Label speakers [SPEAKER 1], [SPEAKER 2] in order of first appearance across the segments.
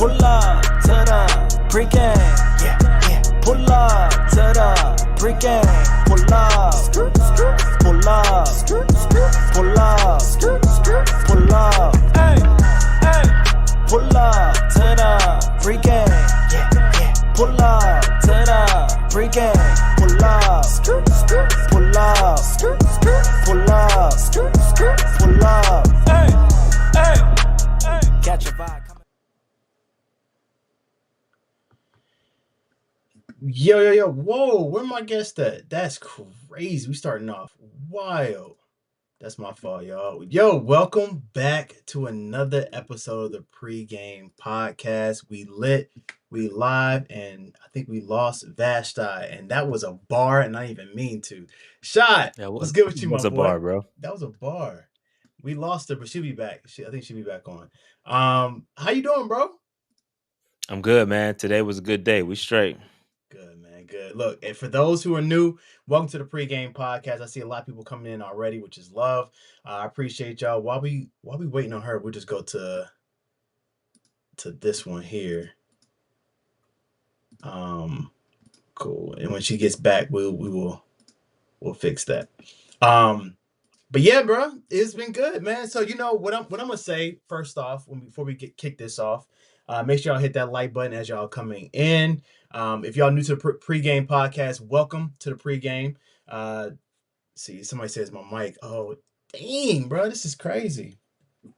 [SPEAKER 1] Pull up to the pregame. Yeah, yeah. Pull up to the pregame. Pull up. Pull up. Pull up. Pull up. Hey, hey. Pull up to the pregame. Yeah, yeah. Pull up to the pregame. Pull up. Pull up. Pull up. Pull up. Hey, hey. Catch a vibe.
[SPEAKER 2] Yo, whoa, where my guest at? That's crazy. We starting off wild. That's my fault, y'all. Yo, welcome back to another episode of the Pregame Podcast. We lit, we live, and I think we lost Vashti, and that was a bar, and I didn't even mean to. Shot, what's good with you, my boy?
[SPEAKER 3] That was a bar, bro.
[SPEAKER 2] That was a bar. We lost her, but she'll be back. I think she'll be back on. How you doing, bro?
[SPEAKER 3] I'm good, man. Today was a good day. We straight.
[SPEAKER 2] Good, man. Good. Look, and for those who are new, welcome to the Pregame Podcast. I see a lot of people coming in already, which is love. I appreciate y'all. While we waiting on her, we'll just go to this one here. Cool. And when she gets back, we'll fix that. But yeah, bro, it's been good, man. So you know what I'm gonna say first off, before we kick this off, make sure y'all hit that like button as y'all coming in. If y'all new to the Pregame Podcast, welcome to the Pregame. See, somebody says my mic. Oh, dang, bro, this is crazy. I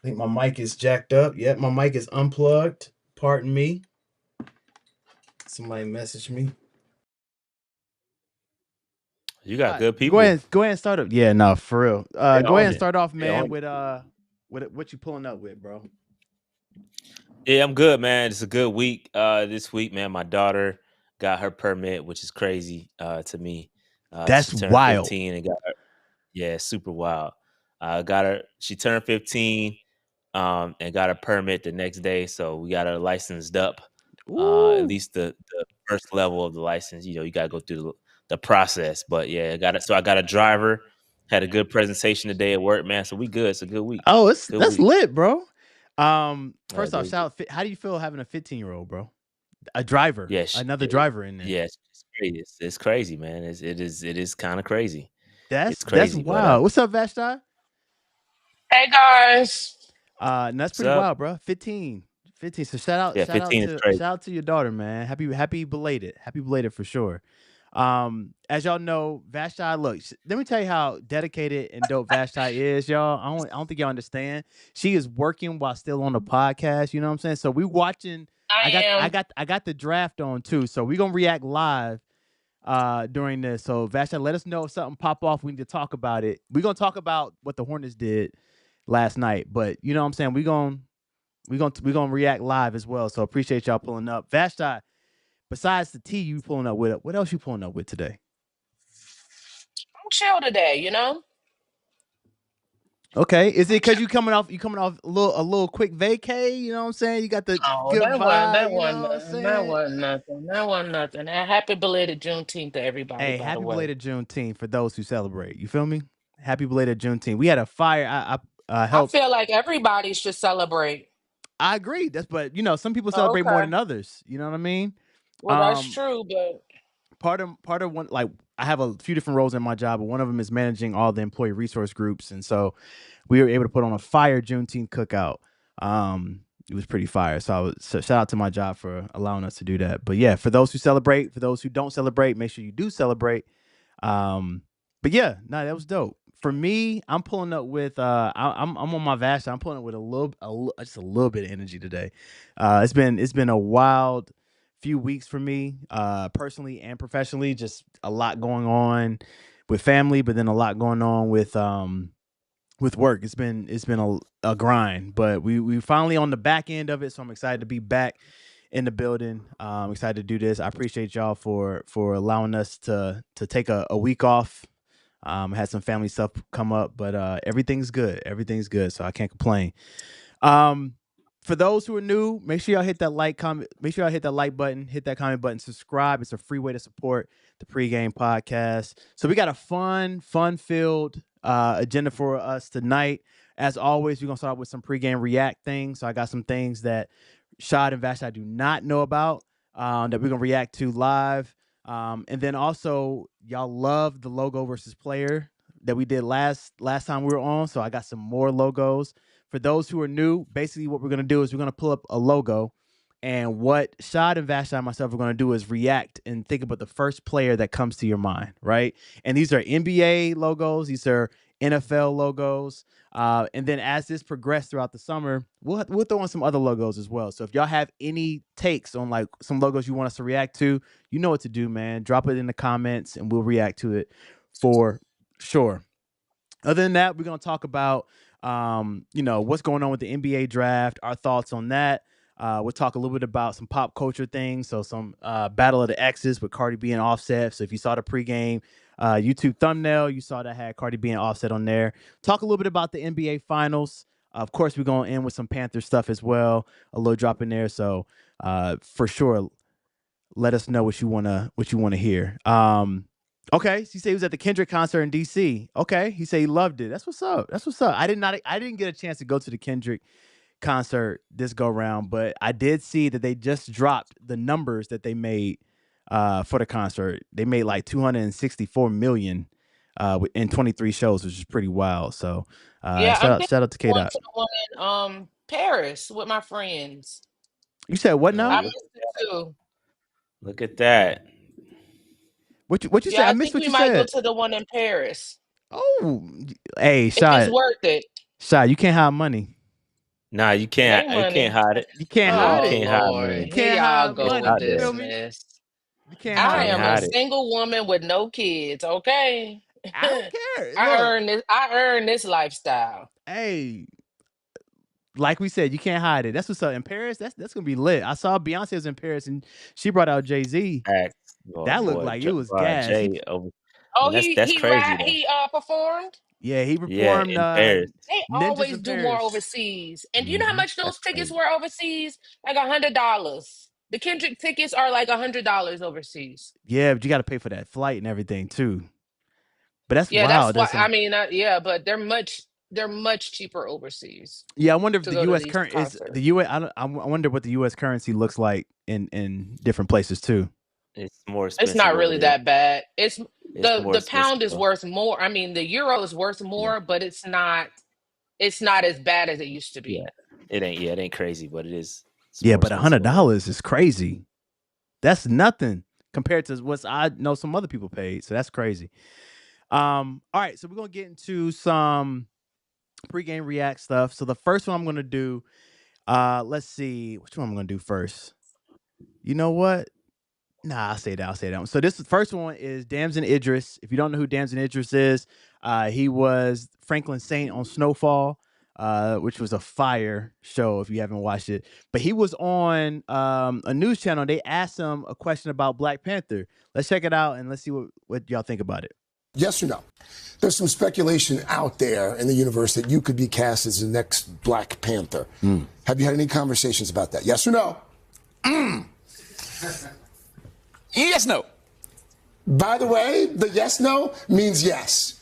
[SPEAKER 2] think my mic is jacked up. Yep, my mic is unplugged. Pardon me. Somebody messaged me.
[SPEAKER 3] You got good people.
[SPEAKER 4] Go ahead and start up. Yeah, no, for real. Go ahead and start off, man, with what you pulling up with, bro.
[SPEAKER 3] Yeah, I'm good, man. It's a good week. This week, man, my daughter got her permit, which is crazy to me.
[SPEAKER 4] That's
[SPEAKER 3] she turned
[SPEAKER 4] wild.
[SPEAKER 3] 15 and got her. Yeah, super wild. She turned 15 and got a permit the next day, so we got her licensed up. At least the first level of the license. You know, you got to go through the process. But yeah, I got a driver. Had a good presentation today at work, man. So we good. It's a good week.
[SPEAKER 4] Oh, that's lit, bro. First off, shout out, how do you feel having a 15-year-old, bro? A driver.
[SPEAKER 3] Yeah,
[SPEAKER 4] another driver in there.
[SPEAKER 3] Yeah, it's crazy. It's crazy, man. It is kind of crazy.
[SPEAKER 4] That's
[SPEAKER 3] crazy.
[SPEAKER 4] That's wild. What's up, Vashti?
[SPEAKER 5] Hey guys.
[SPEAKER 4] That's pretty wild, bro. 15. So shout out to your daughter, man. Happy belated for sure. As y'all know, Vashti, look, let me tell you how dedicated and dope Vashti is, y'all. I don't think y'all understand. She is working while still on the podcast. You know what I'm saying? So we watching. I got the draft on too. So we gonna react live during this. So Vashti, let us know if something pop off. We need to talk about it. We're gonna talk about what the Hornets did last night, but you know what I'm saying? We're gonna react live as well. So appreciate y'all pulling up. Vashti, besides the tea you pulling up with, what else you pulling up with today?
[SPEAKER 5] I'm chill today, you know?
[SPEAKER 4] Okay. Is it because you coming off a little quick vacay? You know what I'm saying? You got the good vibe.
[SPEAKER 5] That wasn't nothing. And happy belated Juneteenth to everybody.
[SPEAKER 4] Hey, happy belated Juneteenth for those who celebrate. You feel me? Happy belated Juneteenth. We had a fire.
[SPEAKER 5] I feel like everybody should celebrate.
[SPEAKER 4] I agree. But you know, some people celebrate more than others. You know what I mean?
[SPEAKER 5] Well, that's true, but
[SPEAKER 4] part of one, like I have a few different roles in my job, but one of them is managing all the employee resource groups. And so we were able to put on a fire Juneteenth cookout. It was pretty fire. So shout out to my job for allowing us to do that. But yeah, for those who celebrate, for those who don't celebrate, make sure you do celebrate. But yeah, no, that was dope. For me, I'm pulling up with I'm on my Vash. I'm pulling up with just a little bit of energy today. It's been a wild few weeks for me, personally and professionally. Just a lot going on with family, but then a lot going on with work. It's been a grind, but we finally on the back end of it. So I'm excited to be back in the building. I'm excited to do this. I appreciate y'all for allowing us to take a week off. I had some family stuff come up, but everything's good. Everything's good, so I can't complain. For those who are new, make sure y'all hit that like comment. Make sure y'all hit that like button, hit that comment button, subscribe. It's a free way to support the Pregame Podcast. So we got a fun-filled agenda for us tonight. As always, we're gonna start with some pregame react things. So I got some things that Shad and Vash I do not know about that we're gonna react to live. And then also, y'all love the logo versus player that we did last time we were on. So I got some more logos. For those who are new, basically what we're going to do is we're going to pull up a logo. And what Shad and Vash and myself are going to do is react and think about the first player that comes to your mind, right? And these are NBA logos. These are NFL logos. And then as this progresses throughout the summer, we'll throw in some other logos as well. So if y'all have any takes on like some logos you want us to react to, you know what to do, man. Drop it in the comments and we'll react to it for sure. Other than that, we're going to talk about what's going on with the NBA draft, our thoughts on that. We'll talk a little bit about some pop culture things. So some Battle of the Exes with Cardi B and Offset. So if you saw the pregame YouTube thumbnail, you saw that had Cardi B and Offset on there. Talk a little bit about the NBA Finals. Of course, we're going to end with some Panther stuff as well. A little drop in there. So for sure, let us know what you want to hear. Okay, so he said he was at the Kendrick concert in DC. Okay, he said he loved it. That's what's up. I didn't get a chance to go to the Kendrick concert this go round, but I did see that they just dropped the numbers that they made for the concert. They made like 264 million in 23 shows, which is pretty wild. So shout out to K-Dot.
[SPEAKER 5] The one in Paris with my friends.
[SPEAKER 4] You said what now?
[SPEAKER 5] I missed it too.
[SPEAKER 3] Look at that.
[SPEAKER 4] What you said? I missed what you said.
[SPEAKER 5] We might go to the one in Paris.
[SPEAKER 4] Oh, hey, Shad.
[SPEAKER 5] It's worth it.
[SPEAKER 4] Shad, you can't hide money.
[SPEAKER 3] Nah, you can't. You can't hide it.
[SPEAKER 4] You can't hide it.
[SPEAKER 3] You can't hide money.
[SPEAKER 4] You can't hide money.
[SPEAKER 5] You can't hide. I am a single woman with no kids. Okay.
[SPEAKER 4] I don't care.
[SPEAKER 5] I earned this lifestyle.
[SPEAKER 4] Hey, like we said, you can't hide it. That's what's up in Paris. That's gonna be lit. I saw Beyonce was in Paris and she brought out Jay-Z. That looked like it was gas.
[SPEAKER 3] That's crazy.
[SPEAKER 5] He performed.
[SPEAKER 4] Yeah, he performed.
[SPEAKER 3] In Paris.
[SPEAKER 5] They always do more overseas. And do you know how much those tickets were overseas? Like $100. The Kendrick tickets are like $100 overseas.
[SPEAKER 4] Yeah, but you got to pay for that flight and everything too. But that's
[SPEAKER 5] wild. That's why, but they're much cheaper overseas.
[SPEAKER 4] Yeah, I wonder if the U.S. currency is the U.S. I wonder what the U.S. currency looks like in different places too.
[SPEAKER 3] It's more expensive.
[SPEAKER 5] It's not really that bad. It's the pound is worth more. I mean, the euro is worth more, but it's not as bad as it used to be.
[SPEAKER 3] Yeah. It ain't crazy, but it is.
[SPEAKER 4] Yeah, but $100 is crazy. That's nothing compared to what I know some other people paid. So that's crazy. All right, so we're gonna get into some pregame react stuff. So the first one I'm gonna do, let's see, which one I'm gonna do first. You know what? Nah, I'll say that. So this first one is Damson Idris. If you don't know who Damson Idris is, he was Franklin Saint on Snowfall, which was a fire show if you haven't watched it. But he was on a news channel. They asked him a question about Black Panther. Let's check it out and let's see what y'all think about it.
[SPEAKER 6] Yes or no? There's some speculation out there in the universe that you could be cast as the next Black Panther. Have you had any conversations about that? Yes or no?
[SPEAKER 7] Yes, no.
[SPEAKER 6] By the way, the yes, no means yes.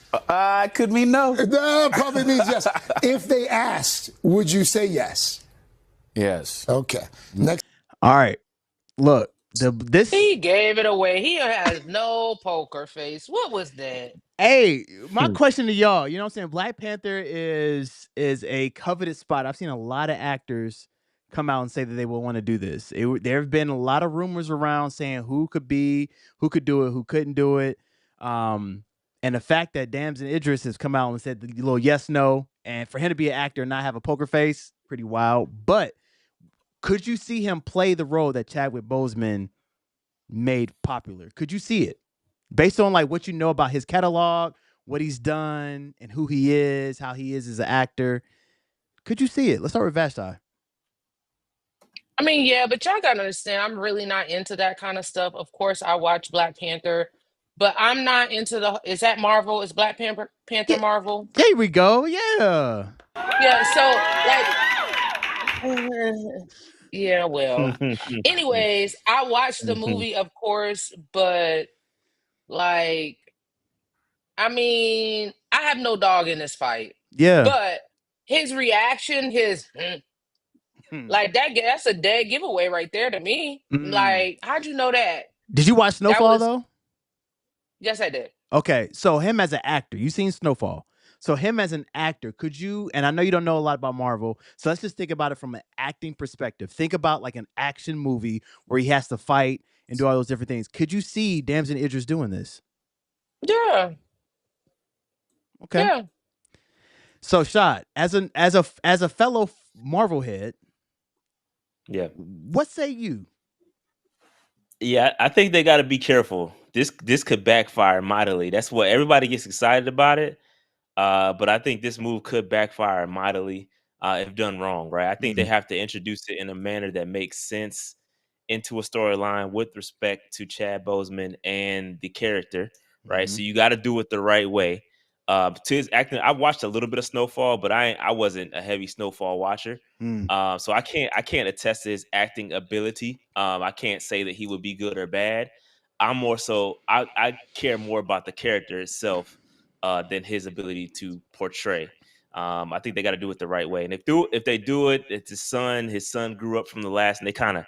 [SPEAKER 7] Could mean no.
[SPEAKER 6] No, probably means yes. If they asked, would you say yes?
[SPEAKER 7] Yes.
[SPEAKER 6] Okay. Next.
[SPEAKER 4] All right. Look,
[SPEAKER 5] He gave it away. He has no poker face. What was that?
[SPEAKER 4] Hey, my question to y'all, you know what I'm saying? Black Panther is a coveted spot. I've seen a lot of actors come out and say that they will want to do this. There have been a lot of rumors around saying who could do it, who couldn't do it. And the fact that Damson Idris has come out and said the little yes, no, and for him to be an actor and not have a poker face, pretty wild. But could you see him play the role that Chadwick Boseman made popular? Could you see it? Based on like what you know about his catalog, what he's done, and who he is, how he is as an actor, could you see it? Let's start with Vashti.
[SPEAKER 5] I mean, yeah, but y'all gotta understand, I'm really not into that kind of stuff. Of course, I watch Black Panther, but I'm not into is that Marvel? Is Black Panther Marvel?
[SPEAKER 4] There we go. Yeah.
[SPEAKER 5] Yeah. So like, yeah. Well, anyways, I watched the movie, of course, but like, I mean, I have no dog in this fight.
[SPEAKER 4] Yeah.
[SPEAKER 5] But his reaction, like that's a dead giveaway right there to me. Like, how'd you know that?
[SPEAKER 4] Did you watch Snowfall though?
[SPEAKER 5] Yes, I did.
[SPEAKER 4] Okay, so him as an actor, you seen Snowfall. So him as an actor, could you, and I know you don't know a lot about Marvel, so let's just think about it from an acting perspective. Think about like an action movie where he has to fight and do all those different things. Could you see Damson Idris doing this?
[SPEAKER 5] Yeah.
[SPEAKER 4] Okay.
[SPEAKER 5] Yeah.
[SPEAKER 4] So, Shad, as a fellow Marvel head,
[SPEAKER 3] yeah,
[SPEAKER 4] what say you?
[SPEAKER 3] Yeah, I think they got to be careful. This could backfire mightily. That's what everybody gets excited about it. But I think this move could backfire mightily if done wrong, right? I think they have to introduce it in a manner that makes sense into a storyline with respect to Chad Boseman and the character, right? So you got to do it the right way. To his acting, I watched a little bit of Snowfall, but I wasn't a heavy Snowfall watcher, so I can't attest to his acting ability. I can't say that he would be good or bad. I'm more so I care more about the character itself than his ability to portray. I think they got to do it the right way, and if they do it, it's his son grew up from the last, and they kind of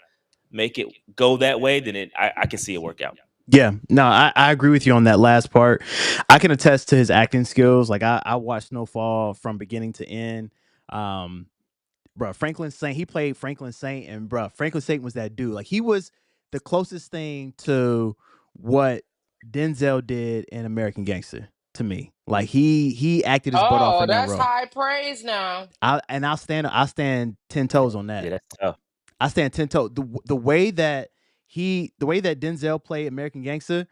[SPEAKER 3] make it go that way, then I can see it work out.
[SPEAKER 4] Yeah, no, I agree with you on that last part. I can attest to his acting skills. Like I watched Snowfall from beginning to end. Bro, Franklin Saint, he played Franklin Saint, and bro, Franklin Saint was that dude. Like he was the closest thing to what Denzel did in American Gangster to me. Like he acted his butt off in that role.
[SPEAKER 5] That's high praise now.
[SPEAKER 4] I'll stand 10 toes on that.
[SPEAKER 3] Yeah, that's tough.
[SPEAKER 4] I stand 10 toes. The way that Denzel played American Gangster,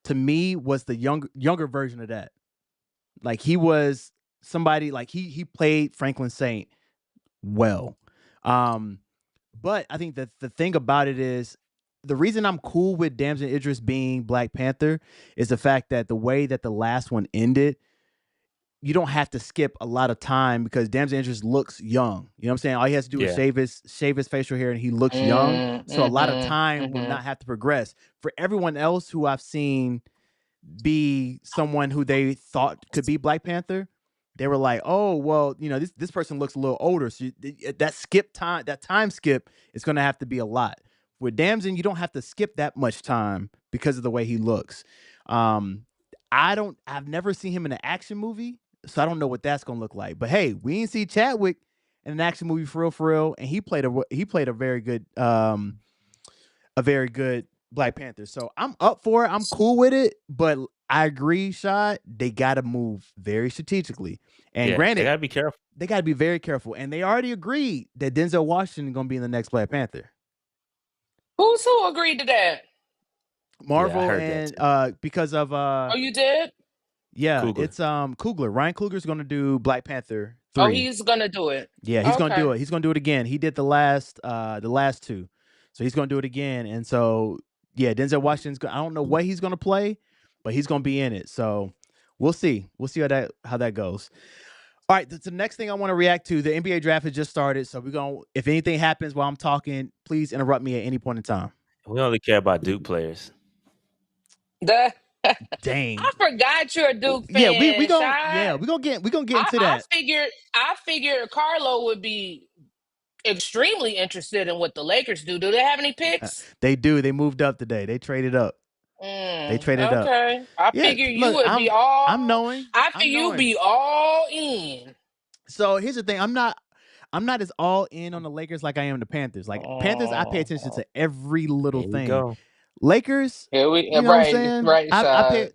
[SPEAKER 4] to me, was the younger version of that. Like he was somebody like he played Franklin Saint well. But I think that the thing about it is the reason I'm cool with Damson Idris being Black Panther is the fact that the way that the last one ended, you don't have to skip a lot of time because Damson Idris looks young. You know what I'm saying? All he has to do is shave his facial hair and he looks young. So a lot of time will not have to progress. For everyone else who I've seen be someone who they thought could be Black Panther, they were like, oh, well, you know, this person looks a little older. So that time skip is going to have to be a lot. With Damson, you don't have to skip that much time because of the way he looks. I've never seen him in an action movie, so I don't know what that's going to look like. But hey, we didn't see Chadwick in an action movie for real, and he played a very good Black Panther. So I'm up for it. I'm cool with it, but I agree, Shad, they got to move very strategically. And granted,
[SPEAKER 3] they got to be careful.
[SPEAKER 4] They got to be very careful. And they already agreed that Denzel Washington is going to be in the next Black Panther.
[SPEAKER 5] Who agreed to that?
[SPEAKER 4] Marvel and because of
[SPEAKER 5] oh, you did?
[SPEAKER 4] Yeah, Coogler. It's Coogler. Ryan Coogler's going to do Black Panther 3.
[SPEAKER 5] Oh, he's going to do it.
[SPEAKER 4] Yeah, he's going to do it. He's going to do it again. He did the last two. So he's going to do it again. And so yeah, Denzel Washington's I don't know what he's going to play, but he's going to be in it. So we'll see. We'll see how that goes. All right, the next thing I want to react to, the NBA draft has just started. So if anything happens while I'm talking, please interrupt me at any point in time.
[SPEAKER 3] We only care about Duke players.
[SPEAKER 4] Dang.
[SPEAKER 5] I forgot you're a Duke fan.
[SPEAKER 4] Yeah, we gonna get into that.
[SPEAKER 5] I figured Carlo would be extremely interested in what the Lakers do. Do they have any picks?
[SPEAKER 4] They do. They moved up today. They traded up. They traded up.
[SPEAKER 5] Okay. I
[SPEAKER 4] Yeah,
[SPEAKER 5] figure you
[SPEAKER 4] look,
[SPEAKER 5] would be all.
[SPEAKER 4] I'm knowing.
[SPEAKER 5] I
[SPEAKER 4] I'm
[SPEAKER 5] figure you
[SPEAKER 4] knowing.
[SPEAKER 5] be all in.
[SPEAKER 4] So here's the thing. I'm not as all in on the Lakers like I am the Panthers. Like Panthers, I pay attention to every little
[SPEAKER 3] There you
[SPEAKER 4] thing.
[SPEAKER 3] go.
[SPEAKER 4] Lakers,
[SPEAKER 5] Yeah,
[SPEAKER 4] you know what I'm saying?
[SPEAKER 5] right
[SPEAKER 4] I
[SPEAKER 5] side.
[SPEAKER 4] pay.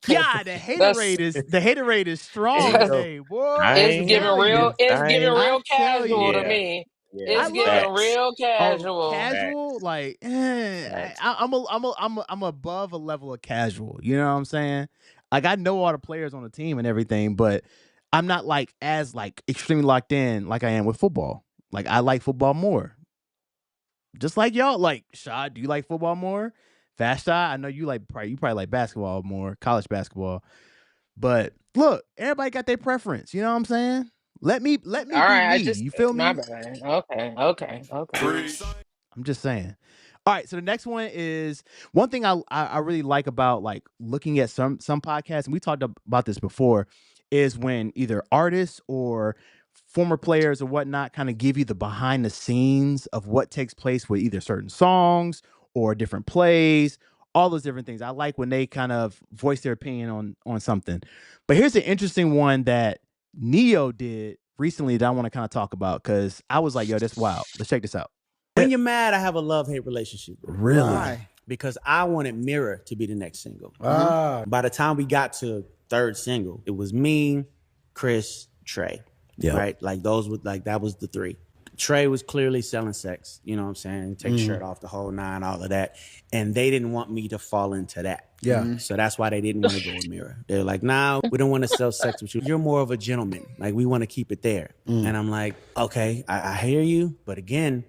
[SPEAKER 4] God, the haterade is strong today, boy.
[SPEAKER 5] It's giving real casual to me.
[SPEAKER 3] Yeah.
[SPEAKER 5] It's giving real casual.
[SPEAKER 4] Casual, like I'm above a level of casual. You know what I'm saying? Like I know all the players on the team and everything, but I'm not like as like extremely locked in like I am with football. Like I like football more. Just like y'all, like Shad, do you like football more? Fast Shot, I know you probably like basketball more, college basketball. But look, everybody got their preference. You know what I'm saying? Let me
[SPEAKER 5] All
[SPEAKER 4] be
[SPEAKER 5] right,
[SPEAKER 4] me. You feel me?
[SPEAKER 5] my bad. Okay.
[SPEAKER 4] I'm just saying. All right, so the next one is one thing I really like about like looking at some podcasts, and we talked about this before, is when either artists or former players or whatnot kind of give you the behind the scenes of what takes place with either certain songs or different plays, all those different things. I like when they kind of voice their opinion on something. But here's an interesting one that Neo did recently that I want to kind of talk about because I was like, yo, that's wild. Let's check this out.
[SPEAKER 8] When you're mad, I have a love-hate relationship.
[SPEAKER 6] Really?
[SPEAKER 8] Why? Because I wanted Mirror to be the next single. By the time we got to third single, it was me, Chris, Trey.
[SPEAKER 6] Yeah.
[SPEAKER 8] Right? Like those were like that was the three. Trey was clearly selling sex, you know what I'm saying? Take the shirt off, the whole nine, all of that. And they didn't want me to fall into that.
[SPEAKER 6] Yeah.
[SPEAKER 8] So that's why they didn't want to go with Mirror. They're like, nah, we don't want to sell sex with you. You're more of a gentleman. Like, we want to keep it there. And I'm like, okay, I hear you. But again,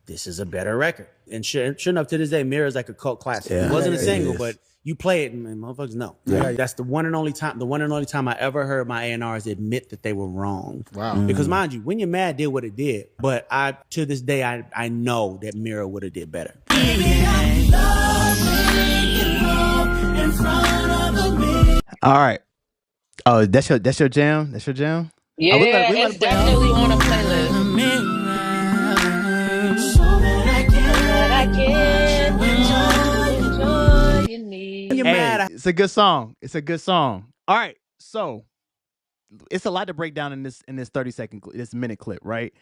[SPEAKER 8] this is a better record. And sure enough, to this day, Mirror is like a cult classic.
[SPEAKER 6] Yeah.
[SPEAKER 8] It wasn't a
[SPEAKER 6] It
[SPEAKER 8] single,
[SPEAKER 6] is.
[SPEAKER 8] but you play it and motherfuckers know.
[SPEAKER 6] Yeah.
[SPEAKER 8] That's the one and only time I ever heard my A&Rs admit that they were wrong.
[SPEAKER 6] Wow.
[SPEAKER 8] Because mind you, When You're Mad did what it did, but to this day I know that Mirror would have did better.
[SPEAKER 4] All right. Oh, that's your jam? That's your jam?
[SPEAKER 5] Yeah,
[SPEAKER 4] we let
[SPEAKER 5] it's
[SPEAKER 4] it play out.
[SPEAKER 5] definitely on a playlist.
[SPEAKER 4] Hey, it's a good song. It's a good song. All right. So it's a lot to break down in this 30-second, this minute clip, right?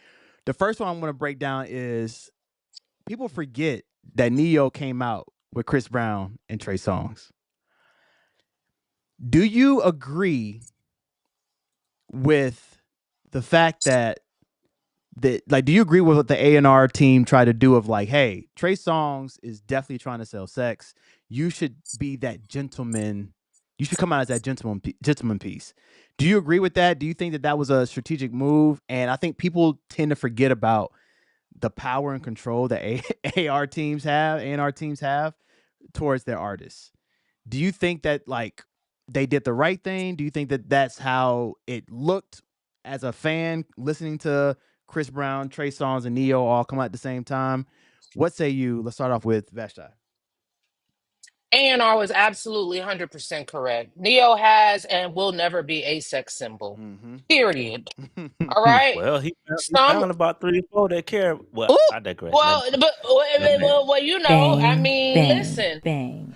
[SPEAKER 4] The first one I'm going to break down is people forget that Neo came out with Chris Brown and Trey Songz. Do you agree with the fact that do you agree with what the A&R team tried to do of like, hey, Trey Songz is definitely trying to sell sex. You should be that gentleman. You should come out as that gentleman piece. Do you agree with that? Do you think that was a strategic move? And I think people tend to forget about the power and control that A&R teams have towards their artists. Do you think that like they did the right thing? Do you think that that's how it looked as a fan listening to Chris Brown, Trey Songz, and Neo all come out at the same time? What say you? Let's start off with Vashti.
[SPEAKER 5] A&R was absolutely 100% correct. Neo has and will never be a sex symbol. Period. All right.
[SPEAKER 3] Well, he found about 3 or 4 that care. Well, I digress.
[SPEAKER 5] Well, you know, bang, I mean, bang, listen.
[SPEAKER 9] Bang.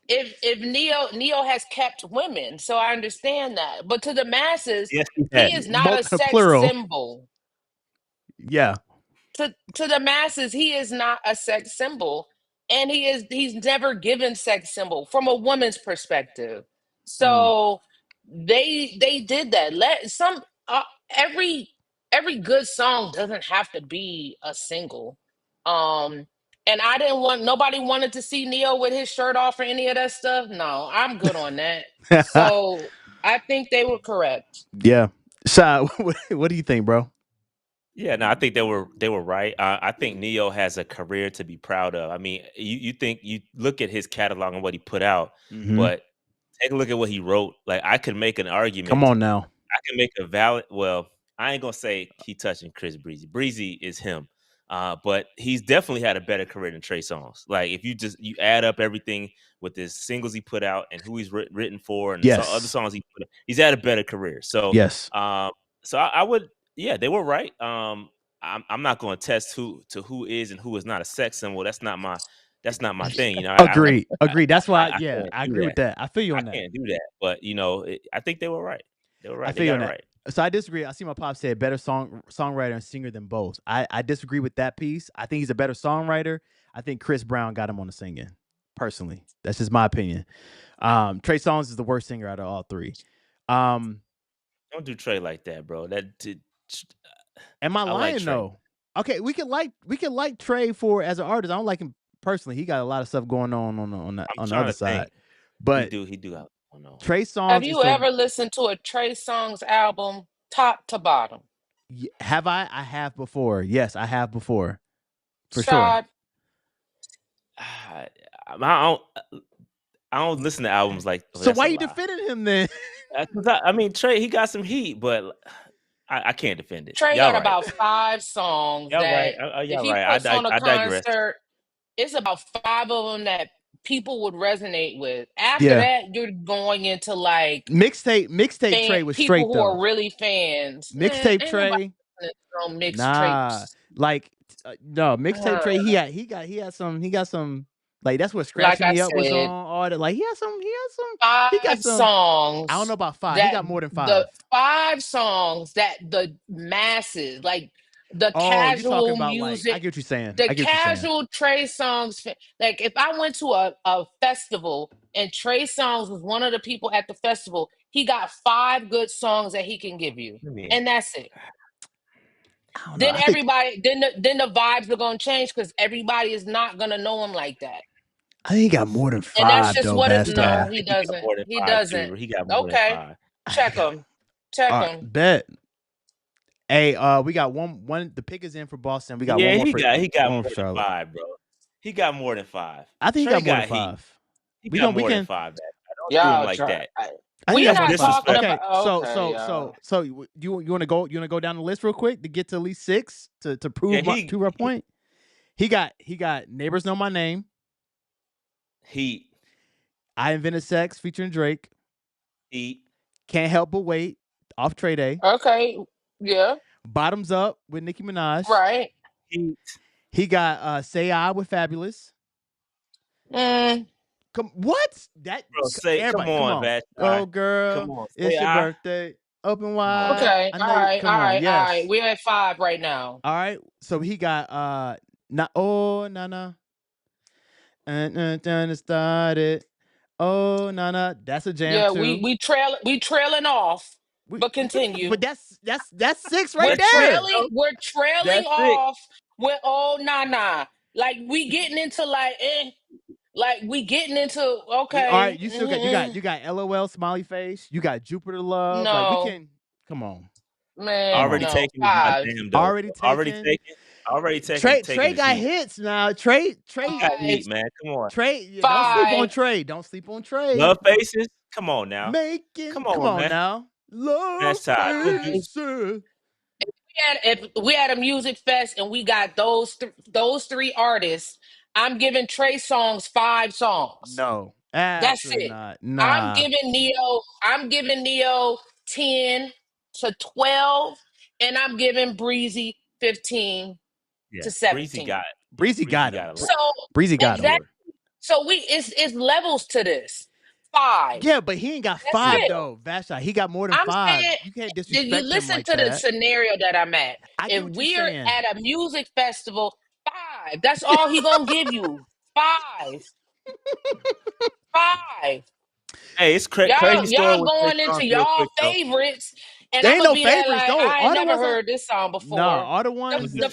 [SPEAKER 5] If Neo has kept women, so I understand that. But to the masses,
[SPEAKER 3] yes,
[SPEAKER 5] he is not a sex symbol.
[SPEAKER 4] Yeah.
[SPEAKER 5] To the masses, he is not a sex symbol. And he's never given sex symbol from a woman's perspective. So they did that. Every good song doesn't have to be a single. And nobody wanted to see Neo with his shirt off or any of that stuff. No, I'm good on that. So I think they were correct.
[SPEAKER 4] Yeah. Shai, what do you think, bro?
[SPEAKER 3] Yeah, no, I think they were right. I think Neo has a career to be proud of. I mean, you look at his catalog and what he put out, but take a look at what he wrote. Like, I could make an argument.
[SPEAKER 4] Come on now.
[SPEAKER 3] I can make a valid. Well, I ain't gonna say he touching Chris Breezy. Breezy is him. But he's definitely had a better career than Trey Songz. Like if you add up everything with the singles he put out and who he's written for and some other songs he put out, he's had a better career. So so I would, they were right. I'm not going to test who is and who is not a sex symbol. That's not my thing. You know,
[SPEAKER 4] Agreed. That's why. I agree with that. I feel you on that.
[SPEAKER 3] I can't do that. But you know, I think they were right. They were right.
[SPEAKER 4] I feel you on that. Right. So I disagree. I see my pop said better songwriter and singer than both. I disagree with that piece. I think he's a better songwriter. I think Chris Brown got him on the singing. Personally, that's just my opinion. Trey Songz is the worst singer out of all three.
[SPEAKER 3] Don't do Trey like that, bro.
[SPEAKER 4] Am I lying though? Okay, we could like Trey for as an artist. I don't like him personally. He got a lot of stuff going on the other side. But
[SPEAKER 3] he do.
[SPEAKER 4] Trey Songz.
[SPEAKER 5] Have you ever listened to a Trey Songz album top to bottom?
[SPEAKER 4] Have I? I have before. Yes, I have before. For
[SPEAKER 5] sure.
[SPEAKER 3] I don't listen to albums like.
[SPEAKER 4] So why you defending him then?
[SPEAKER 3] I mean, Trey, he got some heat, but I can't defend it.
[SPEAKER 5] Trey got about 5 songs that if he puts on a concert, it's about 5 of them that people would resonate with. After that, you're going into like
[SPEAKER 4] mixtape Trey was straight
[SPEAKER 5] people who are really fans.
[SPEAKER 4] Mixtape Trey, like no mixtape Trey. He got some. Like that's what Scratching Me Up was on. All that, like he got some
[SPEAKER 5] 5 songs.
[SPEAKER 4] I don't know about 5. He got more than 5.
[SPEAKER 5] The 5 songs that the masses, like the casual music.
[SPEAKER 4] Like, I get what you're saying.
[SPEAKER 5] The casual Trey Songz. Like if I went to a festival and Trey Songz was one of the people at the festival, he got 5 good songs that he can give you, and that's it. Then then the vibes are gonna change because everybody is not gonna know him like that.
[SPEAKER 4] I think he got more than 5.
[SPEAKER 5] And that's just
[SPEAKER 4] though,
[SPEAKER 5] what
[SPEAKER 4] it.
[SPEAKER 5] No, he doesn't. He doesn't.
[SPEAKER 3] He got more than 5.
[SPEAKER 5] Check him. Check him.
[SPEAKER 4] Bet. Hey, we got one. The pick is in for Boston. We got one more.
[SPEAKER 3] He got more than 5, bro. He got more than 5.
[SPEAKER 4] I think he got more than 5.
[SPEAKER 3] He got more than 5. Don't do him like that.
[SPEAKER 5] We're not talking
[SPEAKER 4] okay,
[SPEAKER 5] about.
[SPEAKER 4] So you want to go? You want to go down the list real quick to get to at least 6 to prove our point. He got Neighbors Know My Name.
[SPEAKER 3] Heat.
[SPEAKER 4] I Invented Sex featuring Drake.
[SPEAKER 3] Heat.
[SPEAKER 4] Can't Help But Wait off Trey Day.
[SPEAKER 5] Okay. Yeah.
[SPEAKER 4] Bottoms Up with Nicki Minaj.
[SPEAKER 5] Right.
[SPEAKER 3] Heat.
[SPEAKER 4] He got Say I with Fabulous. What? That
[SPEAKER 3] bro, come on, man.
[SPEAKER 4] Oh girl, it's your birthday. Open wide.
[SPEAKER 5] Okay. All right. We're at 5 right now.
[SPEAKER 4] All right. So he got Nana. And started. Oh Nana. That's a jam too.
[SPEAKER 5] we trailing off. But continue.
[SPEAKER 4] But that's 6 right there.
[SPEAKER 5] We're trailing off with Oh Nana. Like we getting into like we getting into okay.
[SPEAKER 4] All right, you still got you got LOL smiley face. You got Jupiter Love.
[SPEAKER 5] No.
[SPEAKER 4] Like we can come on.
[SPEAKER 5] Man.
[SPEAKER 3] Already taken. Already taken.
[SPEAKER 4] Trey got hits now. Trey
[SPEAKER 3] got heat, man. Come on.
[SPEAKER 4] Trey, don't sleep on Trey. Don't sleep on Trey.
[SPEAKER 3] Love faces. Come on now.
[SPEAKER 4] Come on man. Now. Love faces.
[SPEAKER 5] If we had a music fest and we got those 3 artists, I'm giving Trey Songz 5 songs.
[SPEAKER 4] No,
[SPEAKER 5] that's it.
[SPEAKER 4] Not. Nah.
[SPEAKER 5] I'm giving Neo 10 to 12, and I'm giving Breezy 15 to 17.
[SPEAKER 4] Breezy got it.
[SPEAKER 5] So
[SPEAKER 4] Breezy got it.
[SPEAKER 5] So it's levels to this. 5.
[SPEAKER 4] Yeah, but he ain't got 5 though. Vashon, he got more than 5. You can't disrespect him.
[SPEAKER 5] You listen to the scenario that I'm at. If we're at a music festival, 5. That's all he gonna give you. 5. 5.
[SPEAKER 3] Hey, it's crazy.
[SPEAKER 5] Y'all going into y'all favorites, and I'm gonna be like, I ain't never heard this song before.
[SPEAKER 4] No, all the ones.
[SPEAKER 5] The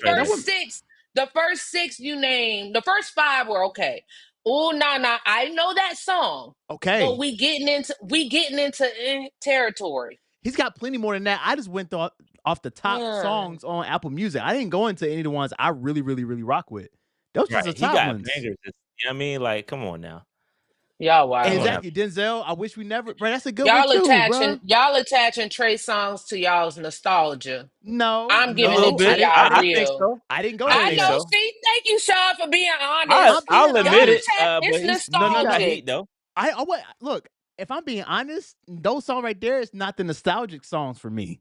[SPEAKER 5] first 6 you named, the first 5 were okay. Oh, nah, I know that song.
[SPEAKER 4] Okay,
[SPEAKER 5] but we getting into territory.
[SPEAKER 4] He's got plenty more than that. I just went off the top songs on Apple Music. I didn't go into any of the ones I really, really, really rock with. Those are the top ones.
[SPEAKER 3] Bangers. You know what I mean? Like, come on now.
[SPEAKER 5] Y'all wild.
[SPEAKER 4] Exactly, Denzel. I wish we never. Bro, that's a good one too, bro.
[SPEAKER 5] Y'all attaching Trey songs to y'all's nostalgia.
[SPEAKER 4] No,
[SPEAKER 5] I'm
[SPEAKER 3] A
[SPEAKER 5] giving
[SPEAKER 3] little
[SPEAKER 5] it to
[SPEAKER 3] bit.
[SPEAKER 5] y'all
[SPEAKER 3] I think
[SPEAKER 5] real.
[SPEAKER 3] so.
[SPEAKER 4] I didn't go
[SPEAKER 3] I
[SPEAKER 4] there
[SPEAKER 5] I
[SPEAKER 3] think
[SPEAKER 5] know.
[SPEAKER 4] yet.
[SPEAKER 3] so.
[SPEAKER 5] See, thank you, Sean, for being honest.
[SPEAKER 3] I'll
[SPEAKER 4] being
[SPEAKER 3] admit it.
[SPEAKER 4] honest.
[SPEAKER 3] But
[SPEAKER 5] It's
[SPEAKER 3] he got
[SPEAKER 5] nostalgic.
[SPEAKER 3] heat though.
[SPEAKER 4] Look. If I'm being honest, those songs right there is not the nostalgic songs for me.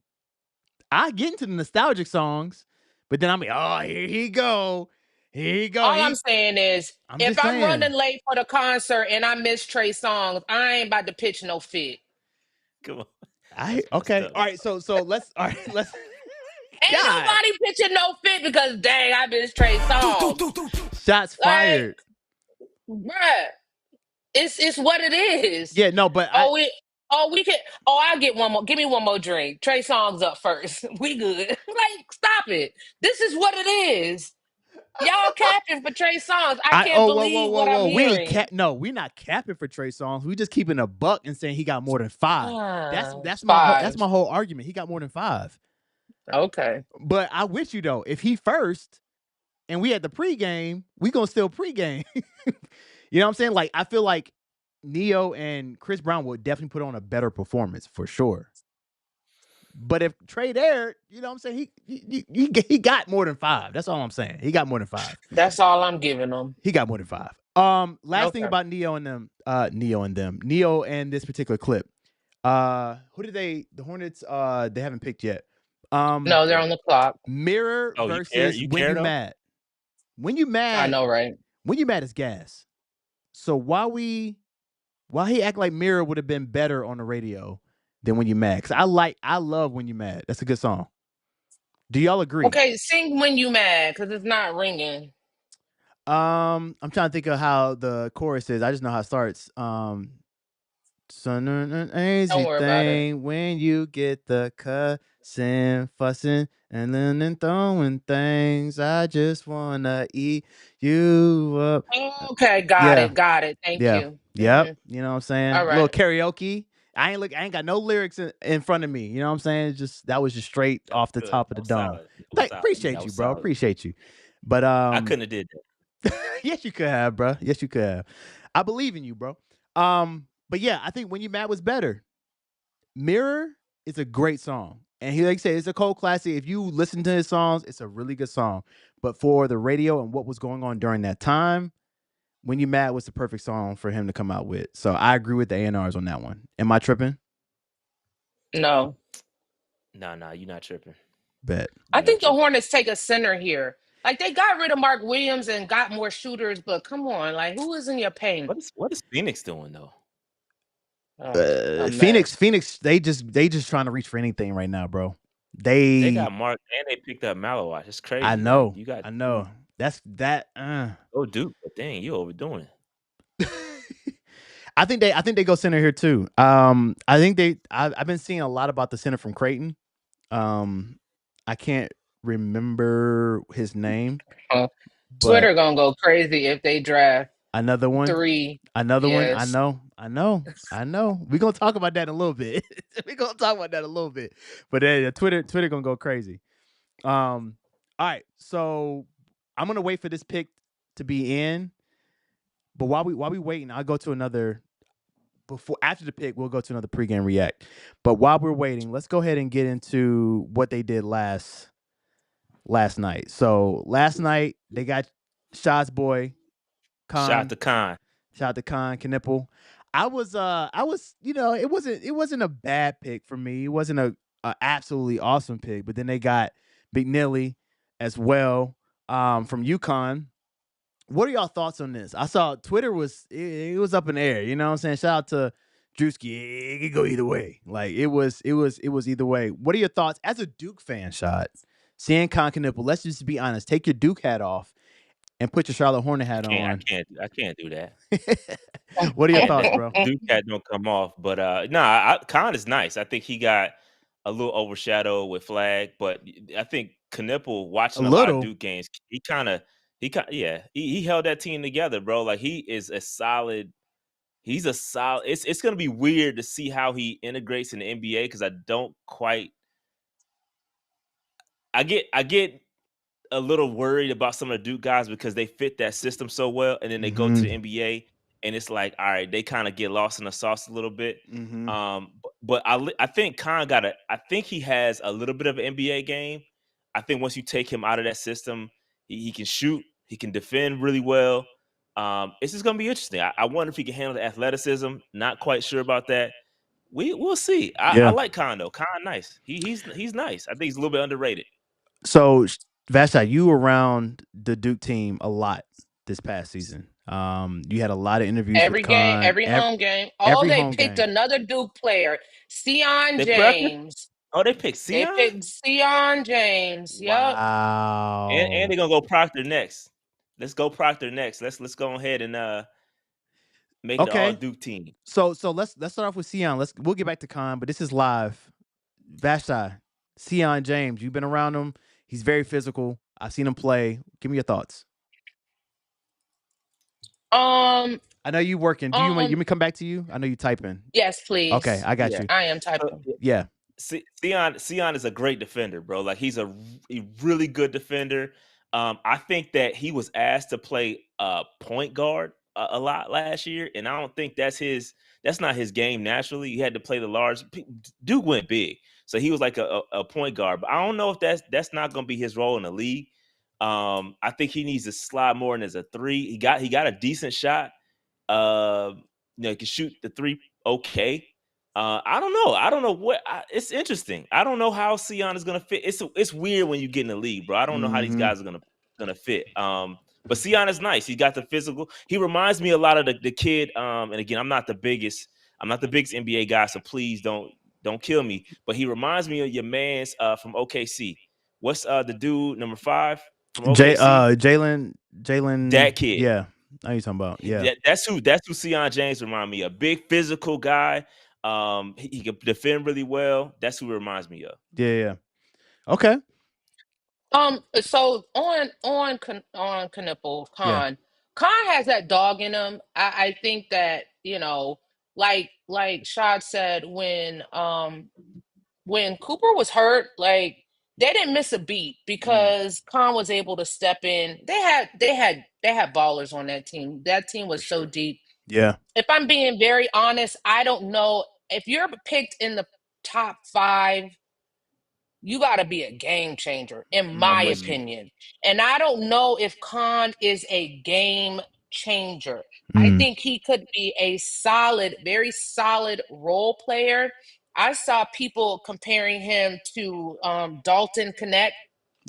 [SPEAKER 4] I get into the nostalgic songs, but then I'm like, oh, here he go.
[SPEAKER 5] All I'm saying is,
[SPEAKER 4] I'm
[SPEAKER 5] if
[SPEAKER 4] just
[SPEAKER 5] I'm
[SPEAKER 4] saying.
[SPEAKER 5] running late for the concert and I miss Trey songs, I ain't about to pitch no fit.
[SPEAKER 3] Come on.
[SPEAKER 4] Okay. All right. So let's. All right. Let's.
[SPEAKER 5] Ain't nobody pitching no fit because dang, I miss Trey songs.
[SPEAKER 4] Shots fired.
[SPEAKER 5] Bruh, it's what it is.
[SPEAKER 4] Yeah. No, but
[SPEAKER 5] I'll get one more. Give me one more drink. Trey songs up first. We good. Like, stop it. This is what it is. Y'all capping for Trey songs. I can't believe what I'm hearing.
[SPEAKER 4] We're not capping for Trey Songz. We just keeping a buck and saying he got more than 5. That's my whole argument. He got more than 5.
[SPEAKER 5] Okay.
[SPEAKER 4] But I with you though. If he first and we at the pregame, we gonna still pregame. You know what I'm saying? Like, I feel like Neo and Chris Brown would definitely put on a better performance for sure. But if Trey there, you know what I'm saying? He got more than 5. That's all I'm saying. He got more than 5.
[SPEAKER 5] That's all I'm giving him.
[SPEAKER 4] He got more than 5. Last thing about Neo and this particular clip. Who did the Hornets they haven't picked yet.
[SPEAKER 5] No, they're on the clock.
[SPEAKER 4] Mirror versus When You Mad. When You Mad.
[SPEAKER 5] I know, right?
[SPEAKER 4] When You Mad is gas. So why he act like Mirror would have been better on the radio than When You Mad? Because I love When You Mad. That's a good song. Do y'all agree?
[SPEAKER 5] Okay, sing When You Mad, because it's not ringing.
[SPEAKER 4] I'm trying to think of how the chorus is. I just know how it starts. Son, an easy thing when you get the cussing, fussing, and then throwing things. I just wanna eat you up.
[SPEAKER 5] Okay, got it. Thank you.
[SPEAKER 4] Yep. You know what I'm saying?
[SPEAKER 5] All right.
[SPEAKER 4] Little karaoke. I ain't got no lyrics in front of me. You know what I'm saying? That was just straight off the top of the dome. Appreciate you, bro. Appreciate you. But
[SPEAKER 3] I couldn't have did that.
[SPEAKER 4] Yes, you could have, bro. Yes, you could have. I believe in you, bro. But yeah, I think When You Mad was better. Mirror is a great song. And he, like I said, it's a cult classic. If you listen to his songs, it's a really good song. But for the radio and what was going on during that time, When You Mad was the perfect song for him to come out with. So I agree with the A&Rs on that one. Am I tripping?
[SPEAKER 5] No,
[SPEAKER 3] you're not tripping.
[SPEAKER 4] Bet.
[SPEAKER 5] I think the Hornets take a center here. Like, they got rid of Mark Williams and got more shooters, but come on, like, who is in your paint?
[SPEAKER 3] What is Phoenix doing though?
[SPEAKER 4] Phoenix, they just trying to reach for anything right now, bro.
[SPEAKER 3] They got Mark and they picked up Malawach. It's crazy.
[SPEAKER 4] I know.
[SPEAKER 3] Man.
[SPEAKER 4] I know. That's that.
[SPEAKER 3] Oh, Duke, but dang, you overdoing it.
[SPEAKER 4] I think they go center here too. I've been seeing a lot about the center from Creighton. I can't remember his name.
[SPEAKER 5] Twitter gonna go crazy if they draft
[SPEAKER 4] another one.
[SPEAKER 5] 3.
[SPEAKER 4] Another one. I know. We're gonna talk about that in a little bit. But Twitter gonna go crazy. All right. So I'm gonna wait for this pick to be in. But while we waiting, I'll go to another. After the pick, we'll go to another pregame react. But while we're waiting, let's go ahead and get into what they did last night. So last night they got Shot's boy Khan.
[SPEAKER 3] Shout out to Khan
[SPEAKER 4] Knipple. I was it wasn't a bad pick for me. It wasn't a absolutely awesome pick. But then they got McNeely as well from UConn. What are y'all thoughts on this? I saw Twitter was up in the air. You know what I'm saying? Shout out to Drewski. It could go either way. Like it was either way. What are your thoughts as a Duke fan, Shot? Seeing Khan Knipple, let's just be honest. Take your Duke hat off and put your Charlotte Hornet hat on.
[SPEAKER 3] I can't do that.
[SPEAKER 4] What are your thoughts, bro?
[SPEAKER 3] Duke hat don't come off, but Khan is nice. I think he got a little overshadowed with Flag, but I think Knipple watching a lot of Duke games, he held that team together, bro. Like he's a solid. It's gonna be weird to see how he integrates in the NBA because I don't quite. I get a little worried about some of the Duke guys because they fit that system so well, and then they go to the NBA and it's like, all right, they kind of get lost in the sauce a little bit.
[SPEAKER 4] Mm-hmm.
[SPEAKER 3] But I think Khan I think he has a little bit of an NBA game. I think once you take him out of that system, he can shoot, he can defend really well. It's just gonna be interesting. I wonder if he can handle the athleticism. Not quite sure about that. We'll see. I like Khan though. Khan nice. He's nice. I think he's a little bit underrated.
[SPEAKER 4] So Vashti, you were around the Duke team a lot this past season. You had a lot of interviews
[SPEAKER 5] Every
[SPEAKER 4] with
[SPEAKER 5] game,
[SPEAKER 4] Khan.
[SPEAKER 5] every home game. Oh,
[SPEAKER 4] every
[SPEAKER 5] they
[SPEAKER 4] home
[SPEAKER 5] picked
[SPEAKER 4] game.
[SPEAKER 5] another Duke player, Sion
[SPEAKER 3] They
[SPEAKER 5] James.
[SPEAKER 3] they picked Sion?
[SPEAKER 5] They picked Sion James. Yep.
[SPEAKER 4] Wow.
[SPEAKER 3] And they're gonna go Proctor next. Let's go Proctor next. Let's go ahead and make it an all Duke team.
[SPEAKER 4] So let's start off with Sion. We'll get back to Khan, but this is live. Vashti, Sion James, you've been around him. He's very physical. I've seen him play. Give me your thoughts.
[SPEAKER 5] I
[SPEAKER 4] know you working. Do you want me to come back to you? I know you typing.
[SPEAKER 5] Yes, please.
[SPEAKER 4] Okay, I got you.
[SPEAKER 5] I am typing.
[SPEAKER 4] Yeah.
[SPEAKER 3] Sion is a great defender, bro. Like he's a really good defender. I think that he was asked to play point guard a lot last year, and I don't think that's not his game naturally. He had to play the large. Duke went big, so he was like a point guard. But I don't know if that's not going to be his role in the league. I think he needs to slide more in as a three. He got a decent shot. He can shoot the three okay. I don't know what. It's interesting. I don't know how Sion is gonna fit. It's weird when you get in the league, bro. I don't know how these guys are gonna fit. But Sion is nice. He got the physical. He reminds me a lot of the kid. And again, I'm not the biggest NBA guy, so please don't kill me. But he reminds me of your man's from OKC. What's the dude number 5 from OKC?
[SPEAKER 4] Jalen.
[SPEAKER 3] That kid.
[SPEAKER 4] Yeah, I know you're talking about. Yeah,
[SPEAKER 3] that's who Sion James remind me of. A big physical guy. He can defend really well. That's who it reminds me of.
[SPEAKER 4] Yeah. Okay.
[SPEAKER 5] So on Knipple, Khan has that dog in him. I think that, like Shad said, when Cooper was hurt, like they didn't miss a beat because Khan was able to step in. They had ballers on that team. That team was so deep.
[SPEAKER 4] Yeah.
[SPEAKER 5] If I'm being very honest, I don't know if you're picked in the top 5. You got to be a game changer, in my opinion. And I don't know if Khan is a game changer. I think he could be a very solid role player. I saw people comparing him to Dalton Connect.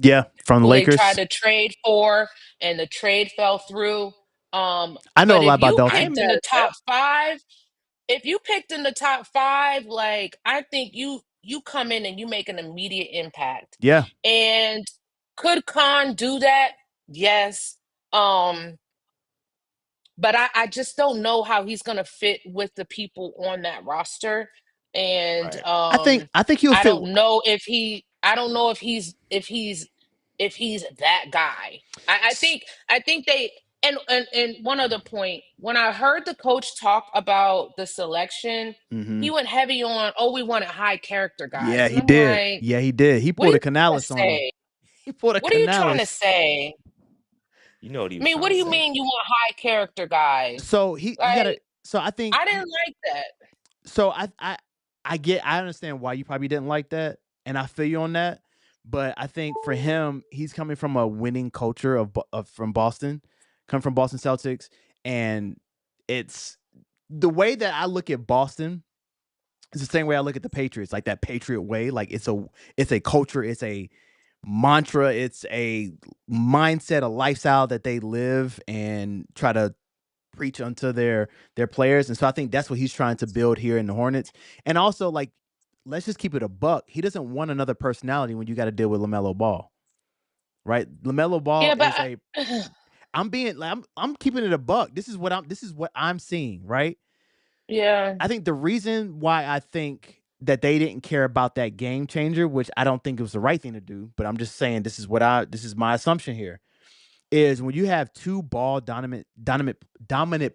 [SPEAKER 4] Yeah, from the Lakers.
[SPEAKER 5] They tried to trade for, and the trade fell through.
[SPEAKER 4] I know a lot about Dalton.
[SPEAKER 5] In the top 5, if you picked in the top 5, like I think you come in and you make an immediate impact.
[SPEAKER 4] Yeah.
[SPEAKER 5] And could Khan do that? Yes. But I just don't know how he's gonna fit with the people on that roster. And
[SPEAKER 4] I think he'll fit.
[SPEAKER 5] I don't know if he's that guy. I think they and one other point, when I heard the coach talk about the selection, he went heavy on, we wanted high character guys.
[SPEAKER 4] Yeah, he did. Like, he did. He pulled a Canales on him.
[SPEAKER 5] What are you trying to say?
[SPEAKER 3] You know what he was
[SPEAKER 5] what do you mean you want high character guys?
[SPEAKER 4] So I think
[SPEAKER 5] I didn't like that.
[SPEAKER 4] So I understand why you probably didn't like that, and I feel you on that. But I think for him, he's coming from a winning culture from Boston, come from Boston Celtics, and it's the way that I look at Boston is the same way I look at the Patriots, like that Patriot way. Like it's a culture, it's a mantra, it's a mindset, a lifestyle that they live and try to preach unto their players. And so I think that's what he's trying to build here in the Hornets. And also, like, let's just keep it a buck. He doesn't want another personality when you got to deal with LaMelo Ball, right? LaMelo Ball is I'm keeping it a buck. This is what I'm seeing, right?
[SPEAKER 5] Yeah.
[SPEAKER 4] I think the reason why I think that they didn't care about that game changer, which I don't think it was the right thing to do, but I'm just saying this is my assumption here, is when you have 2 ball dominant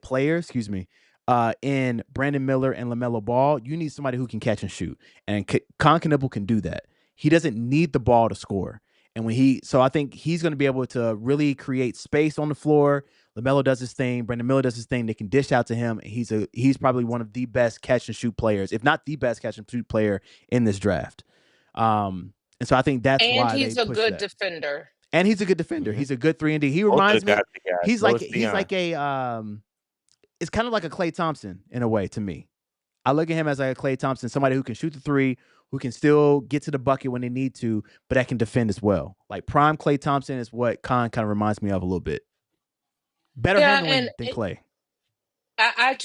[SPEAKER 4] players, in Brandon Miller and LaMelo Ball, you need somebody who can catch and shoot. And Con Knipple can do that. He doesn't need the ball to score. And so I think he's going to be able to really create space on the floor, LaMelo does his thing. Brandon Miller does his thing. They can dish out to him. And he's probably one of the best catch and shoot players, if not the best catch and shoot player in this draft. And so I think that's
[SPEAKER 5] And
[SPEAKER 4] why
[SPEAKER 5] he's
[SPEAKER 4] they
[SPEAKER 5] a
[SPEAKER 4] push
[SPEAKER 5] good
[SPEAKER 4] that.
[SPEAKER 5] defender.
[SPEAKER 4] And he's a good defender. He's a good 3-and-D. He reminds me. He's like a. It's kind of like a Klay Thompson in a way to me. I look at him as like a Klay Thompson, somebody who can shoot the three, who can still get to the bucket when they need to, but that can defend as well. Like prime Klay Thompson is what Khan kind of reminds me of a little bit. Better handling than Klay.
[SPEAKER 5] And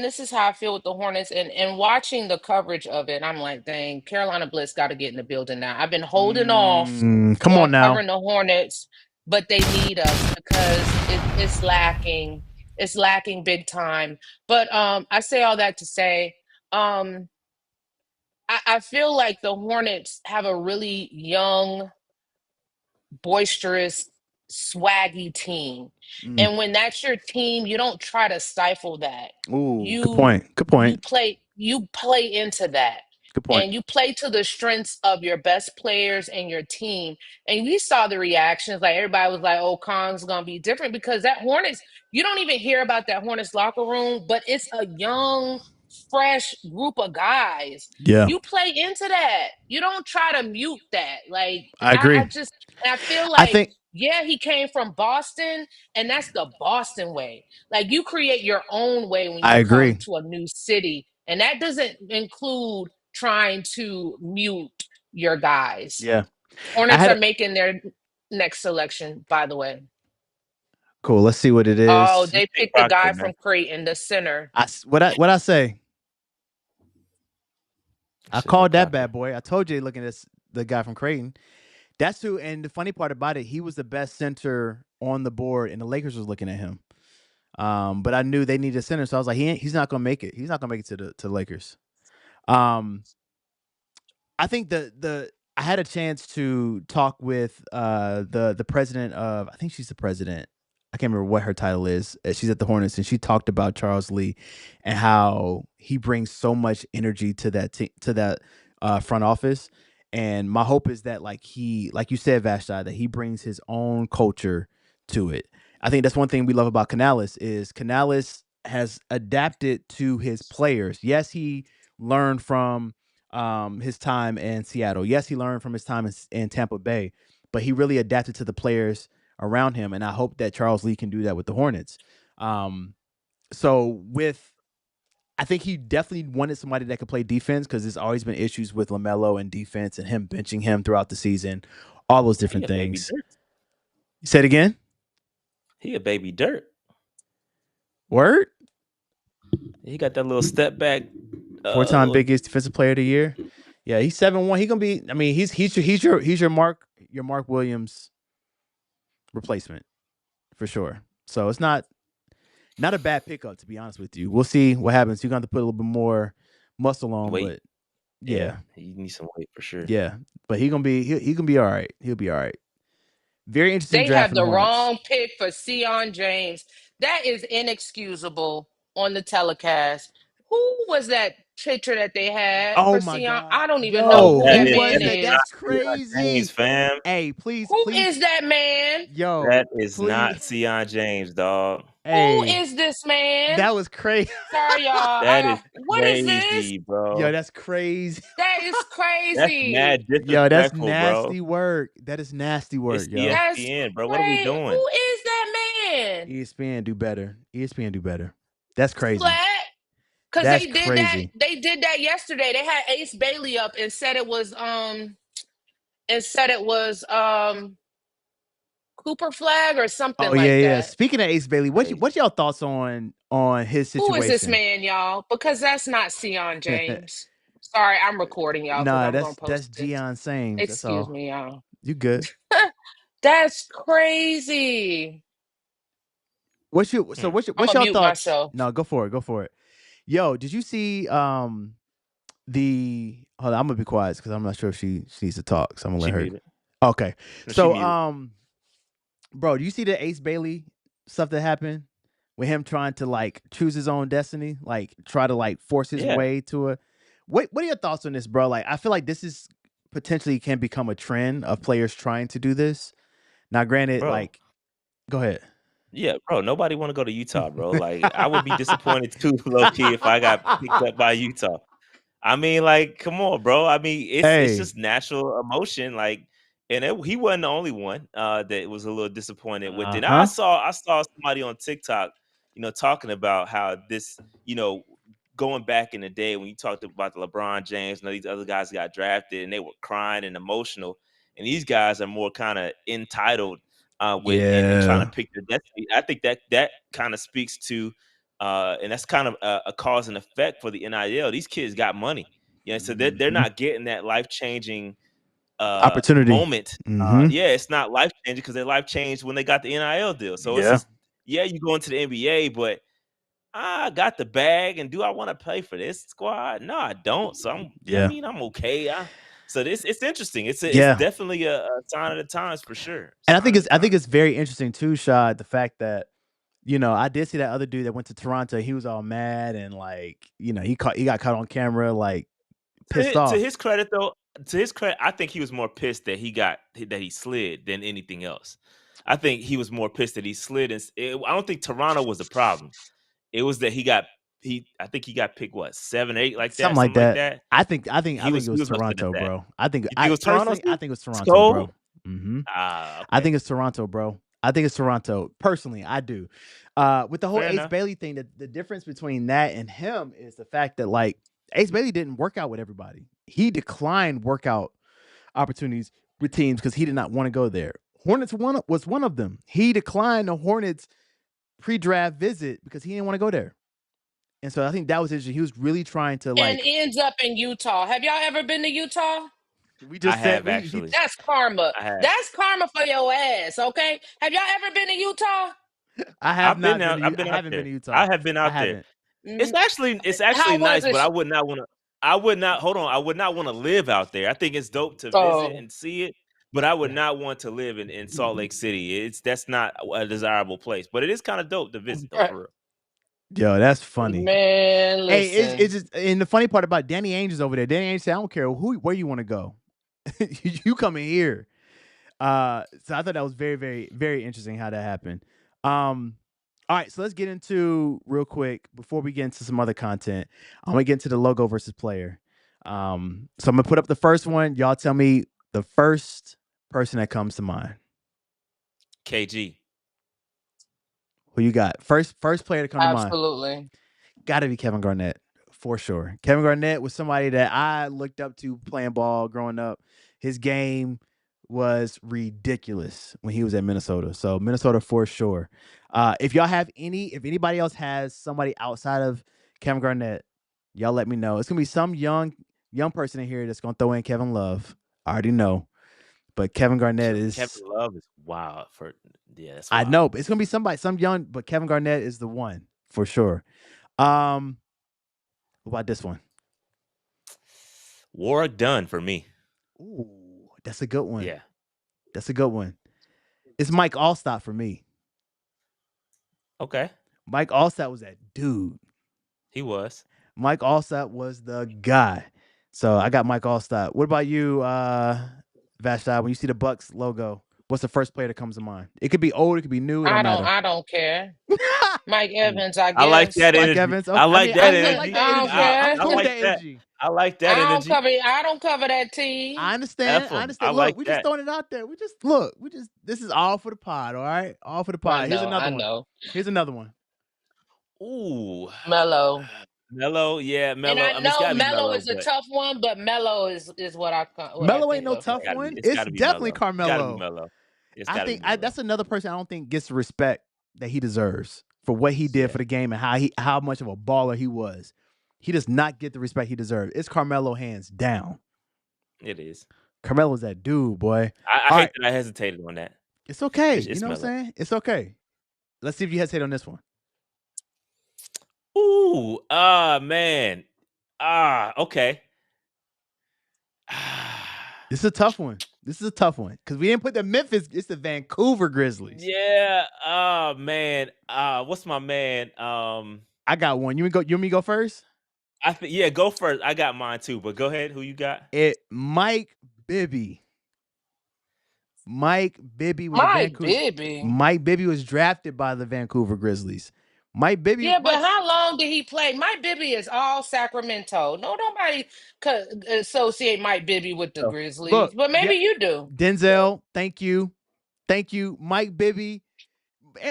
[SPEAKER 5] this is how I feel with the Hornets and watching the coverage of it. I'm like, dang, Carolina Blitz got to get in the building now. I've been holding off
[SPEAKER 4] Come on now.
[SPEAKER 5] covering the Hornets, but they need us because it's lacking. It's lacking big time. But I say all that to say, I feel like the Hornets have a really young, boisterous, swaggy team. And when that's your team, you don't try to stifle that.
[SPEAKER 4] Ooh, good point. Good point.
[SPEAKER 5] You play into that.
[SPEAKER 4] Good point.
[SPEAKER 5] And you play to the strengths of your best players and your team. And we saw the reactions. Like everybody was like, oh, Khan's gonna be different because that Hornets, you don't even hear about that Hornets locker room, but it's a young, fresh group of guys.
[SPEAKER 4] Yeah.
[SPEAKER 5] You play into that. You don't try to mute that. Like
[SPEAKER 4] I agree.
[SPEAKER 5] I feel like yeah, he came from Boston, and that's the Boston way. Like you create your own way when you come to a new city. And that doesn't include trying to mute your guys.
[SPEAKER 4] Yeah.
[SPEAKER 5] Hornets are making their next selection, by the way.
[SPEAKER 4] Cool. Let's see what it is.
[SPEAKER 5] Oh, they picked the guy from Creighton, the center.
[SPEAKER 4] What I say? I called that bad boy. I told you looking at the guy from Creighton. That's who, and the funny part about it, he was the best center on the board, and the Lakers was looking at him. But I knew they needed a center, so I was like, he's not gonna make it. He's not gonna make it to the Lakers. I think I had a chance to talk with the president of, I think she's the president. I can't remember what her title is. She's at the Hornets, and she talked about Charles Lee and how he brings so much energy to that front office. And my hope is that like you said, Vashti, that he brings his own culture to it. I think that's one thing we love about Canales is Canales has adapted to his players. Yes, he learned from his time in Seattle. Yes, he learned from his time in Tampa Bay, but he really adapted to the players around him. And I hope that Charles Lee can do that with the Hornets. I think he definitely wanted somebody that could play defense because there's always been issues with LaMelo and defense and him benching him throughout the season, all those different things. Say it again.
[SPEAKER 3] He a baby dirt.
[SPEAKER 4] Word?
[SPEAKER 3] He got that little step back.
[SPEAKER 4] 4-time biggest defensive player of the year. Yeah, he's 7'1". He gonna be. I mean, he's your Mark Williams replacement for sure. So it's not a bad pickup, to be honest with you. We'll see what happens. You're going to have to put a little bit more muscle on,
[SPEAKER 3] weight.
[SPEAKER 4] But yeah,
[SPEAKER 3] he needs some weight for sure.
[SPEAKER 4] Yeah, but he can be all right. He'll be all right. Very interesting.
[SPEAKER 5] They have the wrong pick for Sion James. That is inexcusable on the telecast. Who was that picture that they had for Sion? God. I don't even know who that man is.
[SPEAKER 4] That's crazy.
[SPEAKER 3] James, fam.
[SPEAKER 4] Hey, please.
[SPEAKER 5] Who is that man?
[SPEAKER 4] Yo,
[SPEAKER 3] that is not Sion James, dog.
[SPEAKER 5] Hey, who is this man?
[SPEAKER 4] That was crazy.
[SPEAKER 5] Sorry, y'all.
[SPEAKER 3] That is
[SPEAKER 5] what
[SPEAKER 3] crazy,
[SPEAKER 5] is this?
[SPEAKER 3] Bro.
[SPEAKER 4] Yo, that's crazy.
[SPEAKER 5] That is crazy.
[SPEAKER 3] That's mad
[SPEAKER 4] yo, that's nasty
[SPEAKER 3] bro.
[SPEAKER 4] work. That is nasty work,
[SPEAKER 3] it's
[SPEAKER 4] yo.
[SPEAKER 3] ESPN, bro. What are we doing?
[SPEAKER 5] Who is that man?
[SPEAKER 4] ESPN do better. That's crazy.
[SPEAKER 5] Flat? Because they did that yesterday. They had Ace Bailey up and said it was Cooper Flag or something like that.
[SPEAKER 4] Yeah. Speaking of Ace Bailey, what's y'all thoughts on his situation?
[SPEAKER 5] Who is this man, y'all? Because that's not Sion James. Sorry, I'm recording y'all.
[SPEAKER 4] Nah, that's Deion Sames.
[SPEAKER 5] Excuse me, y'all.
[SPEAKER 4] You good?
[SPEAKER 5] That's crazy.
[SPEAKER 4] What's your thoughts?
[SPEAKER 5] Myself.
[SPEAKER 4] No, go for it. Yo, did you see hold on, I'm gonna be quiet because I'm not sure if she needs to talk, so I'm gonna let her. Okay. So bro, do you see the Ace Bailey stuff that happened with him trying to like choose his own destiny, like try to like force his way to a what are your thoughts on this, bro? Like I feel like this is potentially can become a trend of players trying to do this. Now granted, like go ahead.
[SPEAKER 3] Yeah, bro. Nobody want to go to Utah, bro. Like, I would be disappointed too, low key, if I got picked up by Utah. I mean, like, come on, bro. I mean, it's just natural emotion, like, and he wasn't the only one that was a little disappointed with it. I saw somebody on TikTok, talking about how this, going back in the day when you talked about the LeBron James and these other guys got drafted and they were crying and emotional, and these guys are more kind of entitled and trying to pick their destiny. I think that kind of speaks to and that's kind of a cause and effect for the NIL. These kids got money, so they're not getting that life-changing
[SPEAKER 4] opportunity
[SPEAKER 3] moment. It's not life-changing because their life changed when they got the NIL deal. So it's just, you go into the NBA, but I got the bag, and do I want to play for this squad? No, I don't. So I'm okay. So it's interesting. It's definitely a sign of the times for sure.
[SPEAKER 4] And I think it's very interesting too, Shad, the fact that I did see that other dude that went to Toronto. He was all mad and he got caught on camera like pissed off.
[SPEAKER 3] To his credit, though, I think he was more pissed that he slid than anything else. I think he was more pissed that he slid, and I don't think Toronto was the problem. It was that I think he got picked 7, 8 like that,
[SPEAKER 4] something like that. I think it was Toronto, bro. I think it was Toronto. I think it was Toronto, bro.
[SPEAKER 3] Okay.
[SPEAKER 4] I think it's Toronto, bro. I think it's Toronto. Personally, I do. With the whole Ace Bailey thing, the difference between that and him is the fact that Ace Bailey didn't work out with everybody. He declined workout opportunities with teams because he did not want to go there. Hornets was one of them. He declined the Hornets pre-draft visit because he didn't want to go there. And so I think that was interesting. He was really trying to
[SPEAKER 5] and ends up in Utah. Have y'all ever been to Utah?
[SPEAKER 4] We just said actually.
[SPEAKER 5] That's karma. That's karma for your ass. Okay. Have y'all ever been to Utah?
[SPEAKER 4] I haven't been to Utah.
[SPEAKER 3] I have been out there. It's actually nice, but I would not want to. I would not want to live out there. I think it's dope to visit and see it, but I would not want to live in Salt Lake City. That's not a desirable place, but it is kind of dope to visit though, for real.
[SPEAKER 4] Yo, that's funny.
[SPEAKER 5] Man, listen.
[SPEAKER 4] Hey, it's just, and the funny part about Danny Ainge's over there. Danny Ainge said, "I don't care where you want to go, you come in here." So I thought that was very, very, very interesting how that happened. All right, so let's get into real quick before we get into some other content. I'm gonna get into the logo versus player. So I'm gonna put up the first one. Y'all tell me the first person that comes to mind.
[SPEAKER 3] KG.
[SPEAKER 4] Who you got? First player to come to mind.
[SPEAKER 5] Absolutely.
[SPEAKER 4] Got to be Kevin Garnett for sure. Kevin Garnett was somebody that I looked up to playing ball growing up. His game was ridiculous when he was at Minnesota. So Minnesota for sure. If anybody else has somebody outside of Kevin Garnett, y'all let me know. It's gonna be some young person in here that's gonna throw in Kevin Love. I already know. But Kevin Garnett
[SPEAKER 3] Kevin Love is wild for that's wild.
[SPEAKER 4] I know, but it's gonna be some young, but Kevin Garnett is the one for sure. What about this one?
[SPEAKER 3] Warrick Dunn for me.
[SPEAKER 4] Ooh, that's a good one.
[SPEAKER 3] Yeah.
[SPEAKER 4] That's a good one. It's Mike Allstott for me.
[SPEAKER 3] Okay.
[SPEAKER 4] Mike Allstott was that dude.
[SPEAKER 3] He was.
[SPEAKER 4] Mike Allstott was the guy. So I got Mike Allstott. What about you, Vashti? When you see the Bucks logo, what's the first player that comes to mind? It could be old, it could be new.
[SPEAKER 5] I don't care. Mike Evans, I guess.
[SPEAKER 3] I like that energy.
[SPEAKER 4] Mike Evans.
[SPEAKER 3] I like that energy.
[SPEAKER 5] I
[SPEAKER 3] like that. I like that energy.
[SPEAKER 5] I don't cover that team.
[SPEAKER 4] I understand. Look, we just throwing it out there. This is all for the pod, all right? All for the pod. Here's another one. Here's another one.
[SPEAKER 3] Ooh.
[SPEAKER 5] Melo.
[SPEAKER 3] Melo, yeah, Melo.
[SPEAKER 5] And I know Melo is a tough one, but Melo is what I.
[SPEAKER 4] Melo ain't no tough one. It's definitely Carmelo.
[SPEAKER 3] Melo.
[SPEAKER 4] I think that's another person I don't think gets the respect that he deserves for what he did for the game and how much of a baller he was. He does not get the respect he deserves. It's Carmelo hands down.
[SPEAKER 3] It is.
[SPEAKER 4] Carmelo's that dude, boy.
[SPEAKER 3] I hate that I hesitated on that.
[SPEAKER 4] It's okay.
[SPEAKER 3] It's
[SPEAKER 4] you know
[SPEAKER 3] Melo.
[SPEAKER 4] what I'm saying? It's okay. Let's see if you hesitate on this one.
[SPEAKER 3] Ooh, man. Okay.
[SPEAKER 4] This is a tough one. Because we didn't put the Memphis, it's the Vancouver Grizzlies.
[SPEAKER 3] Yeah. Oh, man. What's my man?
[SPEAKER 4] I got one. You want me to go first?
[SPEAKER 3] Yeah, go first. I got mine too, but go ahead. Who you got?
[SPEAKER 4] Mike Bibby. Mike Bibby was Mike Bibby was drafted by the Vancouver Grizzlies. Mike Bibby.
[SPEAKER 5] Yeah, but how long did he play? Mike Bibby is all Sacramento. Nobody could associate Mike Bibby with the Grizzlies.
[SPEAKER 4] Look,
[SPEAKER 5] but maybe you do.
[SPEAKER 4] Denzel, thank you. Mike Bibby.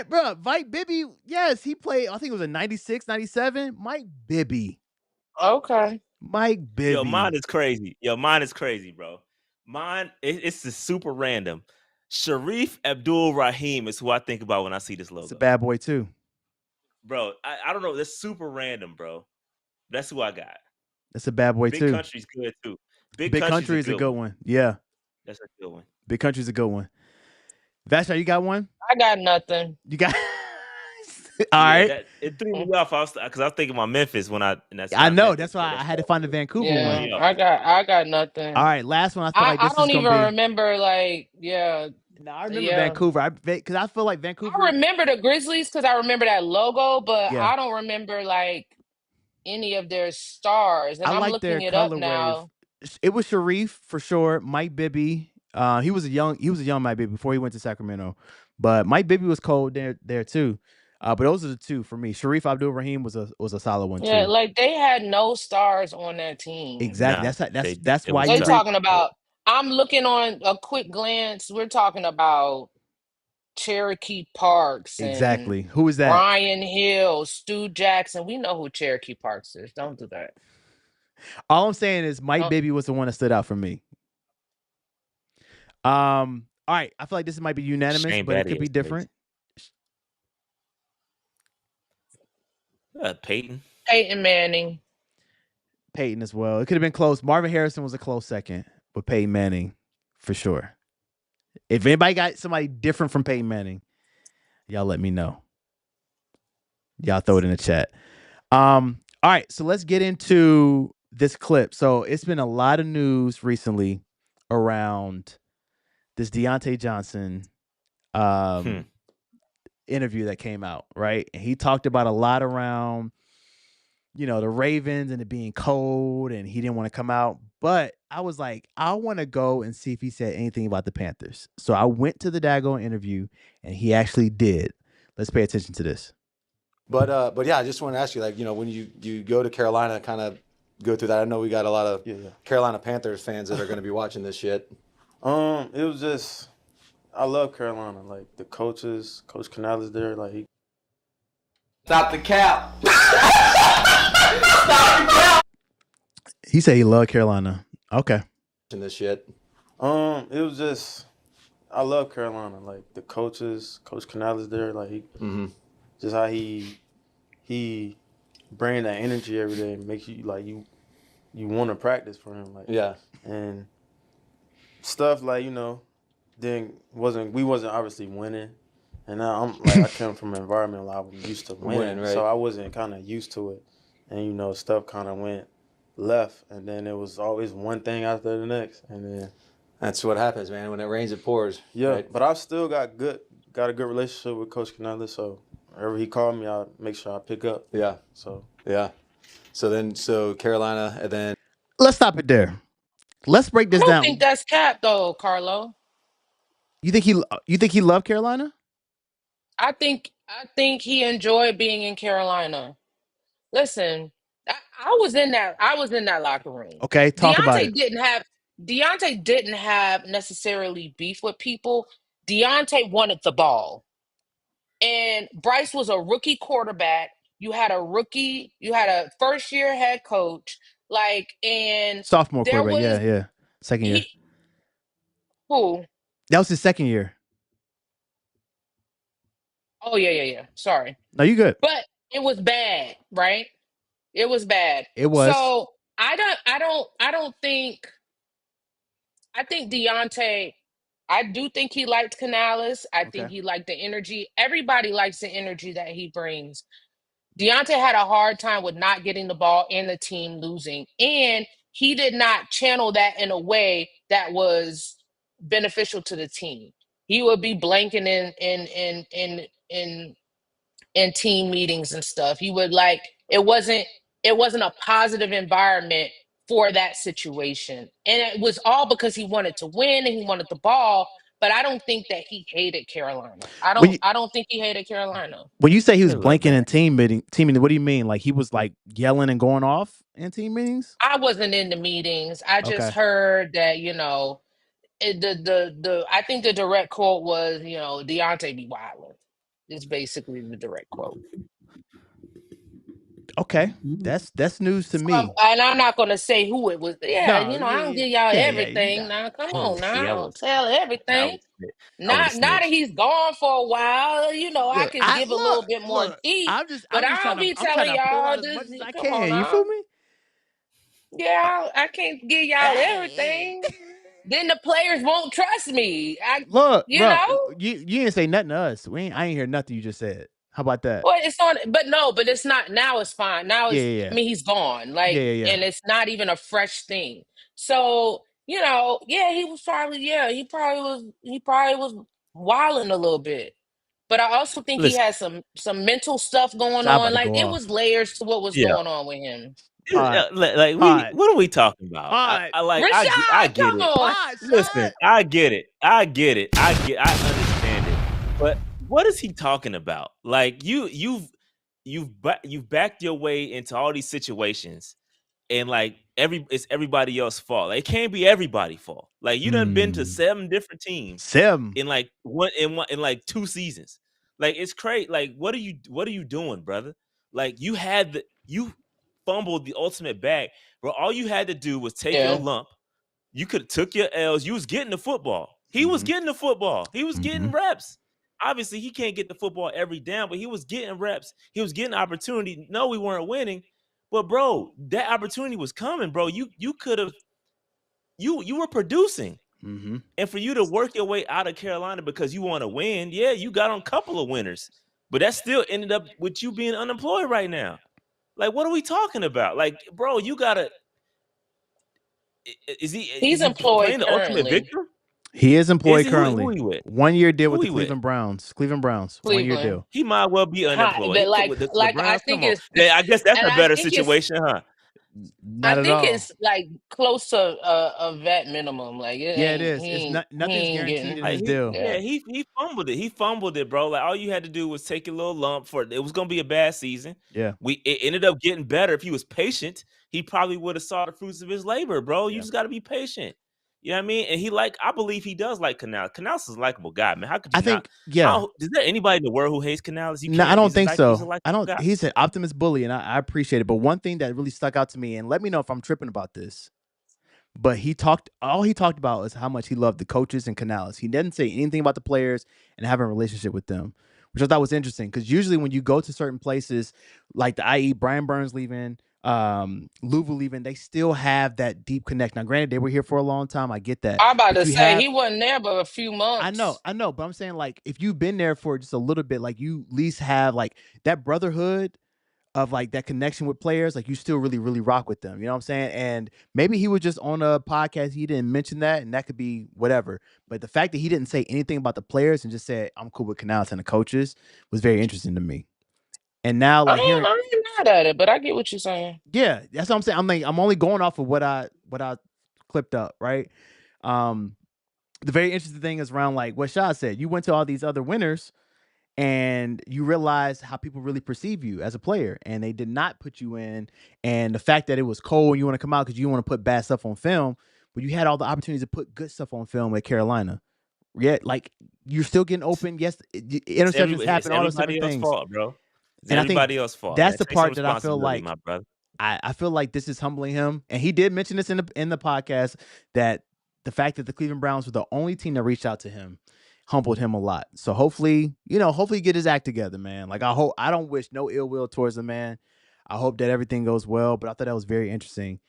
[SPEAKER 4] Bro, Mike Bibby, yes, he played, I think it was a 96, 97. Mike Bibby.
[SPEAKER 5] Okay.
[SPEAKER 4] Mike Bibby.
[SPEAKER 3] Yo, mine is crazy. Bro. Mine, it's just super random. Sharif Abdul-Rahim is who I think about when I see this logo.
[SPEAKER 4] It's a bad boy too.
[SPEAKER 3] Bro, I don't know. That's super random, bro. That's who I got.
[SPEAKER 4] That's a bad boy too.
[SPEAKER 3] Big Country's good too.
[SPEAKER 4] Big Country is a good one. Yeah.
[SPEAKER 3] That's a good one.
[SPEAKER 4] Big Country's a good one. Vasha, you got one?
[SPEAKER 5] I got nothing.
[SPEAKER 4] You got all right.
[SPEAKER 3] It threw me off because I was thinking about Memphis when I
[SPEAKER 4] know. That's why I had to find the Vancouver one.
[SPEAKER 5] I got nothing.
[SPEAKER 4] All right, last one. I feel like this
[SPEAKER 5] I don't
[SPEAKER 4] is
[SPEAKER 5] even remember. Like, yeah.
[SPEAKER 4] No, I remember Vancouver. Because I feel like Vancouver.
[SPEAKER 5] I remember the Grizzlies because I remember that logo, but I don't remember like any of their stars. And I'm looking it up now.
[SPEAKER 4] It was Sharif for sure. Mike Bibby. He was a young Mike Bibby before he went to Sacramento. But Mike Bibby was cold there too. But those are the two for me. Sharif Abdul-Rahim was a solid one too.
[SPEAKER 5] Yeah, like they had no stars on that team.
[SPEAKER 4] Exactly. That's why
[SPEAKER 5] they're talking about. I'm looking on a quick glance. We're talking about Cherokee Parks.
[SPEAKER 4] Exactly. Who is that?
[SPEAKER 5] Brian Hill, Stu Jackson. We know who Cherokee Parks is. Don't do that.
[SPEAKER 4] All I'm saying is Mike Bibby was the one that stood out for me. All right. I feel like this might be unanimous, but it could be different.
[SPEAKER 3] Peyton
[SPEAKER 5] Manning.
[SPEAKER 4] Peyton as well. It could have been close. Marvin Harrison was a close second, but Peyton Manning for sure. If anybody got somebody different from Peyton Manning, y'all let me know. Y'all throw it in the chat. All right, so let's get into this clip. So it's been a lot of news recently around this Deontay Johnson interview that came out, right? And he talked about a lot around, the Ravens and it being cold and he didn't want to come out. But I was like, I want to go and see if he said anything about the Panthers. So I went to the daggone interview and he actually did. Let's pay attention to this.
[SPEAKER 9] But yeah, I just want to ask you, like, when you go to Carolina, kind of go through that. I know we got a lot of Carolina Panthers fans that are going to be watching this shit.
[SPEAKER 10] It was just, I love Carolina. Like the coaches, Coach Canales there, like he.
[SPEAKER 11] Stop the cap.
[SPEAKER 4] He said he loved Carolina. Okay.
[SPEAKER 9] In this shit.
[SPEAKER 10] It was just, I love Carolina. Like the coaches, Coach Canales there, like he, just how he bring that energy every day and makes you like you want to practice for him, like and stuff like we wasn't obviously winning, and now I'm like I come from an environment where I was used to winning, right? So I wasn't kind of used to it, and stuff kind of went left, and then it was always one thing after the next, and then
[SPEAKER 9] that's what happens, man. When it rains, it pours.
[SPEAKER 10] Yeah,
[SPEAKER 9] right?
[SPEAKER 10] But I've still got a good relationship with Coach Canales, so whenever he called me, I make sure I pick up.
[SPEAKER 9] Yeah. So Carolina, and then
[SPEAKER 4] let's stop it there. Let's break this down.
[SPEAKER 5] I don't think that's cap though, Carlo.
[SPEAKER 4] You think he loved Carolina?
[SPEAKER 5] I think he enjoyed being in Carolina. Listen, I was in that locker room.
[SPEAKER 4] Okay, talk about it.
[SPEAKER 5] Deontay didn't have necessarily beef with people. Deontay wanted the ball. And Bryce was a rookie quarterback. You had a first-year head coach, and
[SPEAKER 4] sophomore quarterback, yeah. Second year.
[SPEAKER 5] Who?
[SPEAKER 4] That was his second year.
[SPEAKER 5] Oh, yeah. Sorry.
[SPEAKER 4] No, you good.
[SPEAKER 5] But it was bad, right? It was bad.
[SPEAKER 4] It was.
[SPEAKER 5] So I think Deontay, I do think he liked Canales. I think he liked the energy. Everybody likes the energy that he brings. Deontay had a hard time with not getting the ball and the team losing. And he did not channel that in a way that was beneficial to the team. He would be blanking in team meetings and stuff. He would it wasn't a positive environment for that situation. And it was all because he wanted to win and he wanted the ball, but I don't think that he hated Carolina. I don't think he hated Carolina.
[SPEAKER 4] When you say he was
[SPEAKER 3] Hey, look,
[SPEAKER 4] blanking in
[SPEAKER 3] man.
[SPEAKER 4] team meeting, what do you mean? Like he was like yelling and going off in team meetings?
[SPEAKER 5] I wasn't in the meetings. I just
[SPEAKER 4] Okay.
[SPEAKER 5] heard that, I think the direct quote was, Deontay be wildin'. It's basically the direct quote.
[SPEAKER 4] Okay. That's news to me.
[SPEAKER 5] And I'm not gonna say who it was. Yeah,
[SPEAKER 4] No,
[SPEAKER 5] I don't give y'all everything.
[SPEAKER 4] nah.
[SPEAKER 5] Now, come on, now I
[SPEAKER 3] That
[SPEAKER 5] don't
[SPEAKER 3] was
[SPEAKER 5] tell everything.
[SPEAKER 3] that was a
[SPEAKER 5] Now that
[SPEAKER 3] snitch.
[SPEAKER 5] he's gone for a while, I
[SPEAKER 4] Look,
[SPEAKER 5] can give a little bit more teeth. But
[SPEAKER 4] I'm just
[SPEAKER 5] I'll
[SPEAKER 4] trying to
[SPEAKER 5] be telling
[SPEAKER 4] pull out
[SPEAKER 5] y'all
[SPEAKER 4] as much
[SPEAKER 5] this.
[SPEAKER 4] as I
[SPEAKER 5] Come on
[SPEAKER 4] can. You feel
[SPEAKER 5] now.
[SPEAKER 4] me?
[SPEAKER 5] Yeah, I can't give y'all everything. Then the players won't trust me.
[SPEAKER 4] Look,
[SPEAKER 5] You
[SPEAKER 4] bro,
[SPEAKER 5] know.
[SPEAKER 4] you didn't say nothing to us. I ain't hear nothing you just said. How about that?
[SPEAKER 5] Well, it's on, but it's not. Now it's fine. Now
[SPEAKER 4] Yeah.
[SPEAKER 5] I mean, he's gone.
[SPEAKER 4] Yeah.
[SPEAKER 5] And it's not even a fresh thing. So, yeah, he probably was wilding a little bit. But I also think he
[SPEAKER 3] Listen,
[SPEAKER 5] had some mental stuff going
[SPEAKER 4] Shot about
[SPEAKER 5] on.
[SPEAKER 4] to
[SPEAKER 5] Like
[SPEAKER 4] go
[SPEAKER 5] it
[SPEAKER 4] off.
[SPEAKER 5] was layers to what was
[SPEAKER 3] yeah.
[SPEAKER 5] going on with him.
[SPEAKER 4] All right.
[SPEAKER 3] Like
[SPEAKER 4] All right.
[SPEAKER 3] what are we talking about?
[SPEAKER 4] All right.
[SPEAKER 3] I
[SPEAKER 5] Rashad,
[SPEAKER 3] get
[SPEAKER 5] come
[SPEAKER 3] it.
[SPEAKER 5] on.
[SPEAKER 3] Listen, I get it. I understand it. But what is he talking about? Like you've backed your way into all these situations, and like it's everybody else's fault. Like, it can't be everybody's fault. Like you done been to 7 different teams
[SPEAKER 4] 7
[SPEAKER 3] in like in like 2 seasons. Like it's crazy. Like what are you doing, brother? Like you fumbled the ultimate bag, bro. All you had to do was take your
[SPEAKER 5] Yeah.
[SPEAKER 3] lump. You could have took your L's. You was getting the football. He was getting the football. He was getting reps. Obviously, he can't get the football every down, but he was getting reps. He was getting opportunity. No, we weren't winning, but bro, that opportunity was coming, bro. You could have. You were producing. And for you to work your way out of Carolina because you want to win, yeah, you got on a couple of winners, but that still ended up with you being unemployed right now. Like, what are we talking about? Like, bro, you gotta. Is
[SPEAKER 5] He's
[SPEAKER 3] he
[SPEAKER 5] employed
[SPEAKER 3] playing the ultimate
[SPEAKER 5] currently.
[SPEAKER 3] victor?
[SPEAKER 4] He is employed
[SPEAKER 3] Is he?
[SPEAKER 4] currently.
[SPEAKER 3] Who he with?
[SPEAKER 4] 1 year deal
[SPEAKER 3] Who
[SPEAKER 4] with the
[SPEAKER 3] he with?
[SPEAKER 4] Cleveland Browns. 1 year
[SPEAKER 5] Cleveland.
[SPEAKER 4] deal.
[SPEAKER 3] He might well be unemployed.
[SPEAKER 5] But
[SPEAKER 3] With the
[SPEAKER 5] I
[SPEAKER 3] Browns,
[SPEAKER 5] think
[SPEAKER 3] come on.
[SPEAKER 5] it's
[SPEAKER 3] Yeah, I guess that's
[SPEAKER 5] and
[SPEAKER 3] a
[SPEAKER 5] I
[SPEAKER 3] better
[SPEAKER 5] think it's
[SPEAKER 3] situation, huh?
[SPEAKER 4] Not at all.
[SPEAKER 5] it's like close to a vet minimum. Like it
[SPEAKER 4] Yeah, it
[SPEAKER 5] ain't.
[SPEAKER 4] is. It's not nothing's guaranteed in
[SPEAKER 3] Like
[SPEAKER 4] his deal.
[SPEAKER 3] he fumbled it. He fumbled it, bro. Like all you had to do was take a little lump for it. It was gonna be a bad season.
[SPEAKER 4] Yeah.
[SPEAKER 3] It ended up getting better. If he was patient, he probably would have saw the fruits of his labor, bro. You
[SPEAKER 4] Yeah.
[SPEAKER 3] just gotta be patient. You know what I mean? And I believe he does like Canales. Canales is a likable guy, man. How could you
[SPEAKER 4] I think,
[SPEAKER 3] not?
[SPEAKER 4] yeah.
[SPEAKER 3] Is there anybody in the world who hates Canales? You
[SPEAKER 4] No,
[SPEAKER 3] can't.
[SPEAKER 4] I don't
[SPEAKER 3] He's
[SPEAKER 4] think
[SPEAKER 3] He's a
[SPEAKER 4] so.
[SPEAKER 3] likable
[SPEAKER 4] I don't.
[SPEAKER 3] guy.
[SPEAKER 4] He's an optimist bully, and I appreciate it. But one thing that really stuck out to me, and let me know if I'm tripping about this. But all he talked about is how much he loved the coaches and Canales. He didn't say anything about the players and having a relationship with them, which I thought was interesting. Because usually when you go to certain places, like the IE Brian Burns leaving, Louisville leaving, they still have that deep connect. Now, granted, they were here for a long time. I get that.
[SPEAKER 5] I'm about
[SPEAKER 4] But
[SPEAKER 5] to
[SPEAKER 4] you
[SPEAKER 5] say
[SPEAKER 4] have,
[SPEAKER 5] he wasn't there but a few months.
[SPEAKER 4] I know, but I'm saying like if you've been there for just a little bit, like you at least have like that brotherhood of like that connection with players, like you still really, really rock with them. You know what I'm saying? And maybe he was just on a podcast, he didn't mention that, and that could be whatever. But the fact that he didn't say anything about the players and just said, I'm cool with Canales and the coaches was very interesting to me. And now like
[SPEAKER 5] I ain't mad at it, but I get what you're saying.
[SPEAKER 4] yeah, that's what I'm saying. I'm only going off of what I clipped up, right? The very interesting thing is around like what Shah said. You went to all these other winners and you realize how people really perceive you as a player, and they did not put you in. And the fact that it was cold and you want to come out because you want to put bad stuff on film, but you had all the opportunities to put good stuff on film at Carolina. Yet, like you're still getting open. Yes, interceptions happen. All those different things.
[SPEAKER 3] Fault, bro. It's
[SPEAKER 4] and
[SPEAKER 3] everybody else's fault.
[SPEAKER 4] That's
[SPEAKER 3] man.
[SPEAKER 4] the
[SPEAKER 3] Take
[SPEAKER 4] part
[SPEAKER 3] some
[SPEAKER 4] that I feel like.
[SPEAKER 3] my brother.
[SPEAKER 4] I feel like this is humbling him, and he did mention this in the podcast that the fact that the Cleveland Browns were the only team that reached out to him humbled him a lot. So hopefully get his act together, man. Like I don't wish no ill will towards the man. I hope that everything goes well. But I thought that was very interesting,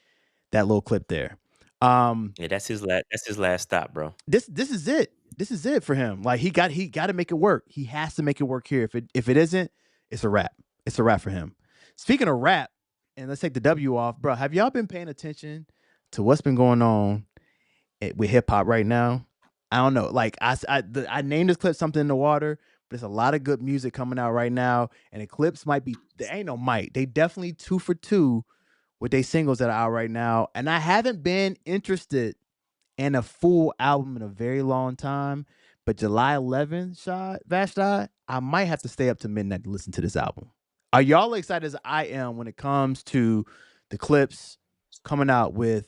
[SPEAKER 4] that little clip there.
[SPEAKER 3] Yeah, that's his last stop, bro.
[SPEAKER 4] This is it. This is it for him. Like he got to make it work. He has to make it work here. If it isn't, it's a wrap. It's a wrap for him. Speaking of wrap, and let's take the W off, bro. Have y'all been paying attention to what's been going on with hip hop right now? I don't know. Like I named this clip something in the water, but there's a lot of good music coming out right now, and the clips they definitely 2 for 2 with their singles that are out right now, and I haven't been interested and a full album in a very long time. But July 11th, Vashti, I might have to stay up to midnight to listen to this album. Are y'all excited as I am when it comes to the Clips coming out with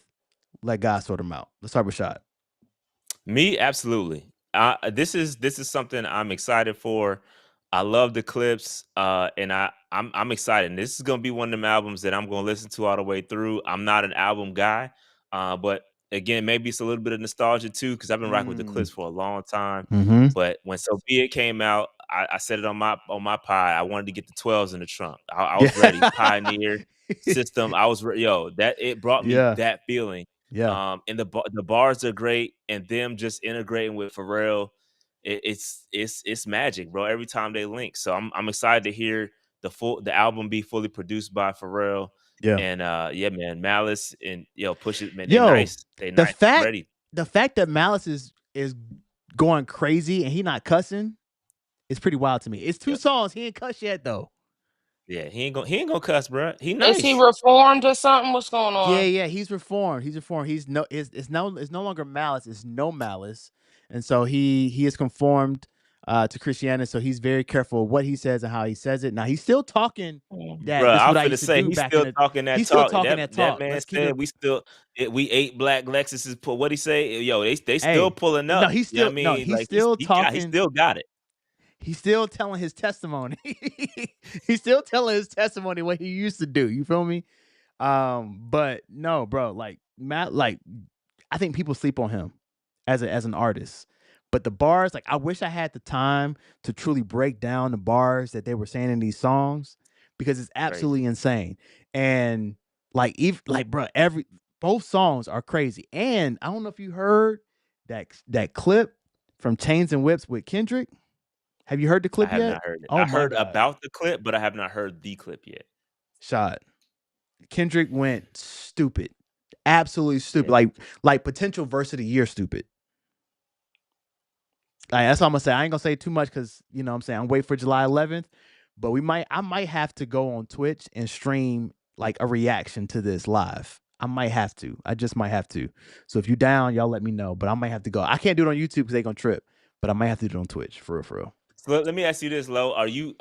[SPEAKER 4] Let God Sort Them Out? Let's start with Shot.
[SPEAKER 3] Me, absolutely. This is something I'm excited for. I love the Clips, and I'm excited. And this is gonna be one of them albums that I'm gonna listen to all the way through. I'm not an album guy, but again, maybe it's a little bit of nostalgia too, because I've been rocking with the Clips for a long time.
[SPEAKER 4] Mm-hmm.
[SPEAKER 3] But when So Be It came out, I said it on my pod. I wanted to get the 12s in the trunk. I was ready. Pioneer System. I was that it brought me that feeling.
[SPEAKER 4] Yeah.
[SPEAKER 3] And the bars are great, and them just integrating with Pharrell, it's magic, bro. Every time they link, so I'm excited to hear the album be fully produced by Pharrell.
[SPEAKER 4] Yeah.
[SPEAKER 3] And man, Malice and Push It, man. They
[SPEAKER 4] the
[SPEAKER 3] nice.
[SPEAKER 4] fact
[SPEAKER 3] Ready.
[SPEAKER 4] The fact that Malice is going crazy and he not cussing is pretty wild to me. It's 2 songs. He ain't cuss yet though.
[SPEAKER 3] Yeah, he ain't gonna cuss, bro. He nice.
[SPEAKER 5] Is he reformed or something? What's going on?
[SPEAKER 4] Yeah, he's reformed. It's no longer Malice. It's No Malice, and so he is conformed to Christianity. So he's very careful of what he says and how he says it. Now he's still talking that.
[SPEAKER 3] Bro,
[SPEAKER 4] This is what
[SPEAKER 3] I
[SPEAKER 4] used to
[SPEAKER 3] say
[SPEAKER 4] do
[SPEAKER 3] he's
[SPEAKER 4] back
[SPEAKER 3] still
[SPEAKER 4] in the,
[SPEAKER 3] talking that
[SPEAKER 4] he's
[SPEAKER 3] talk.
[SPEAKER 4] still talking that talk.
[SPEAKER 3] That man
[SPEAKER 4] Let's
[SPEAKER 3] said we 8 black Lexuses. What he say? They still pulling up.
[SPEAKER 4] No, he's still he's still talking.
[SPEAKER 3] He still got it.
[SPEAKER 4] He's still telling his testimony. He's still telling his testimony what he used to do. You feel me? But no, bro. Like Matt, I think people sleep on him as an artist. But the bars, I wish I had the time to truly break down the bars that they were saying in these songs, because it's absolutely insane. And bro, both songs are crazy. And I don't know if you heard that clip from Chains and Whips with Kendrick. Have you heard the clip yet?
[SPEAKER 3] I have not heard it.
[SPEAKER 4] Oh,
[SPEAKER 3] I heard about the clip, but I have not heard the clip yet.
[SPEAKER 4] Shot. Kendrick went stupid. Absolutely stupid. Like potential verse of the year stupid. That's all I'm gonna say. I ain't gonna say too much because I'm saying I'm waiting for July 11th. But I might have to go on Twitch and stream a reaction to this live. I might have to. I just might have to. So if you down, y'all let me know. But I might have to go. I can't do it on YouTube because they gonna trip. But I might have to do it on Twitch for real.
[SPEAKER 3] So let me ask you this, Lo. Are you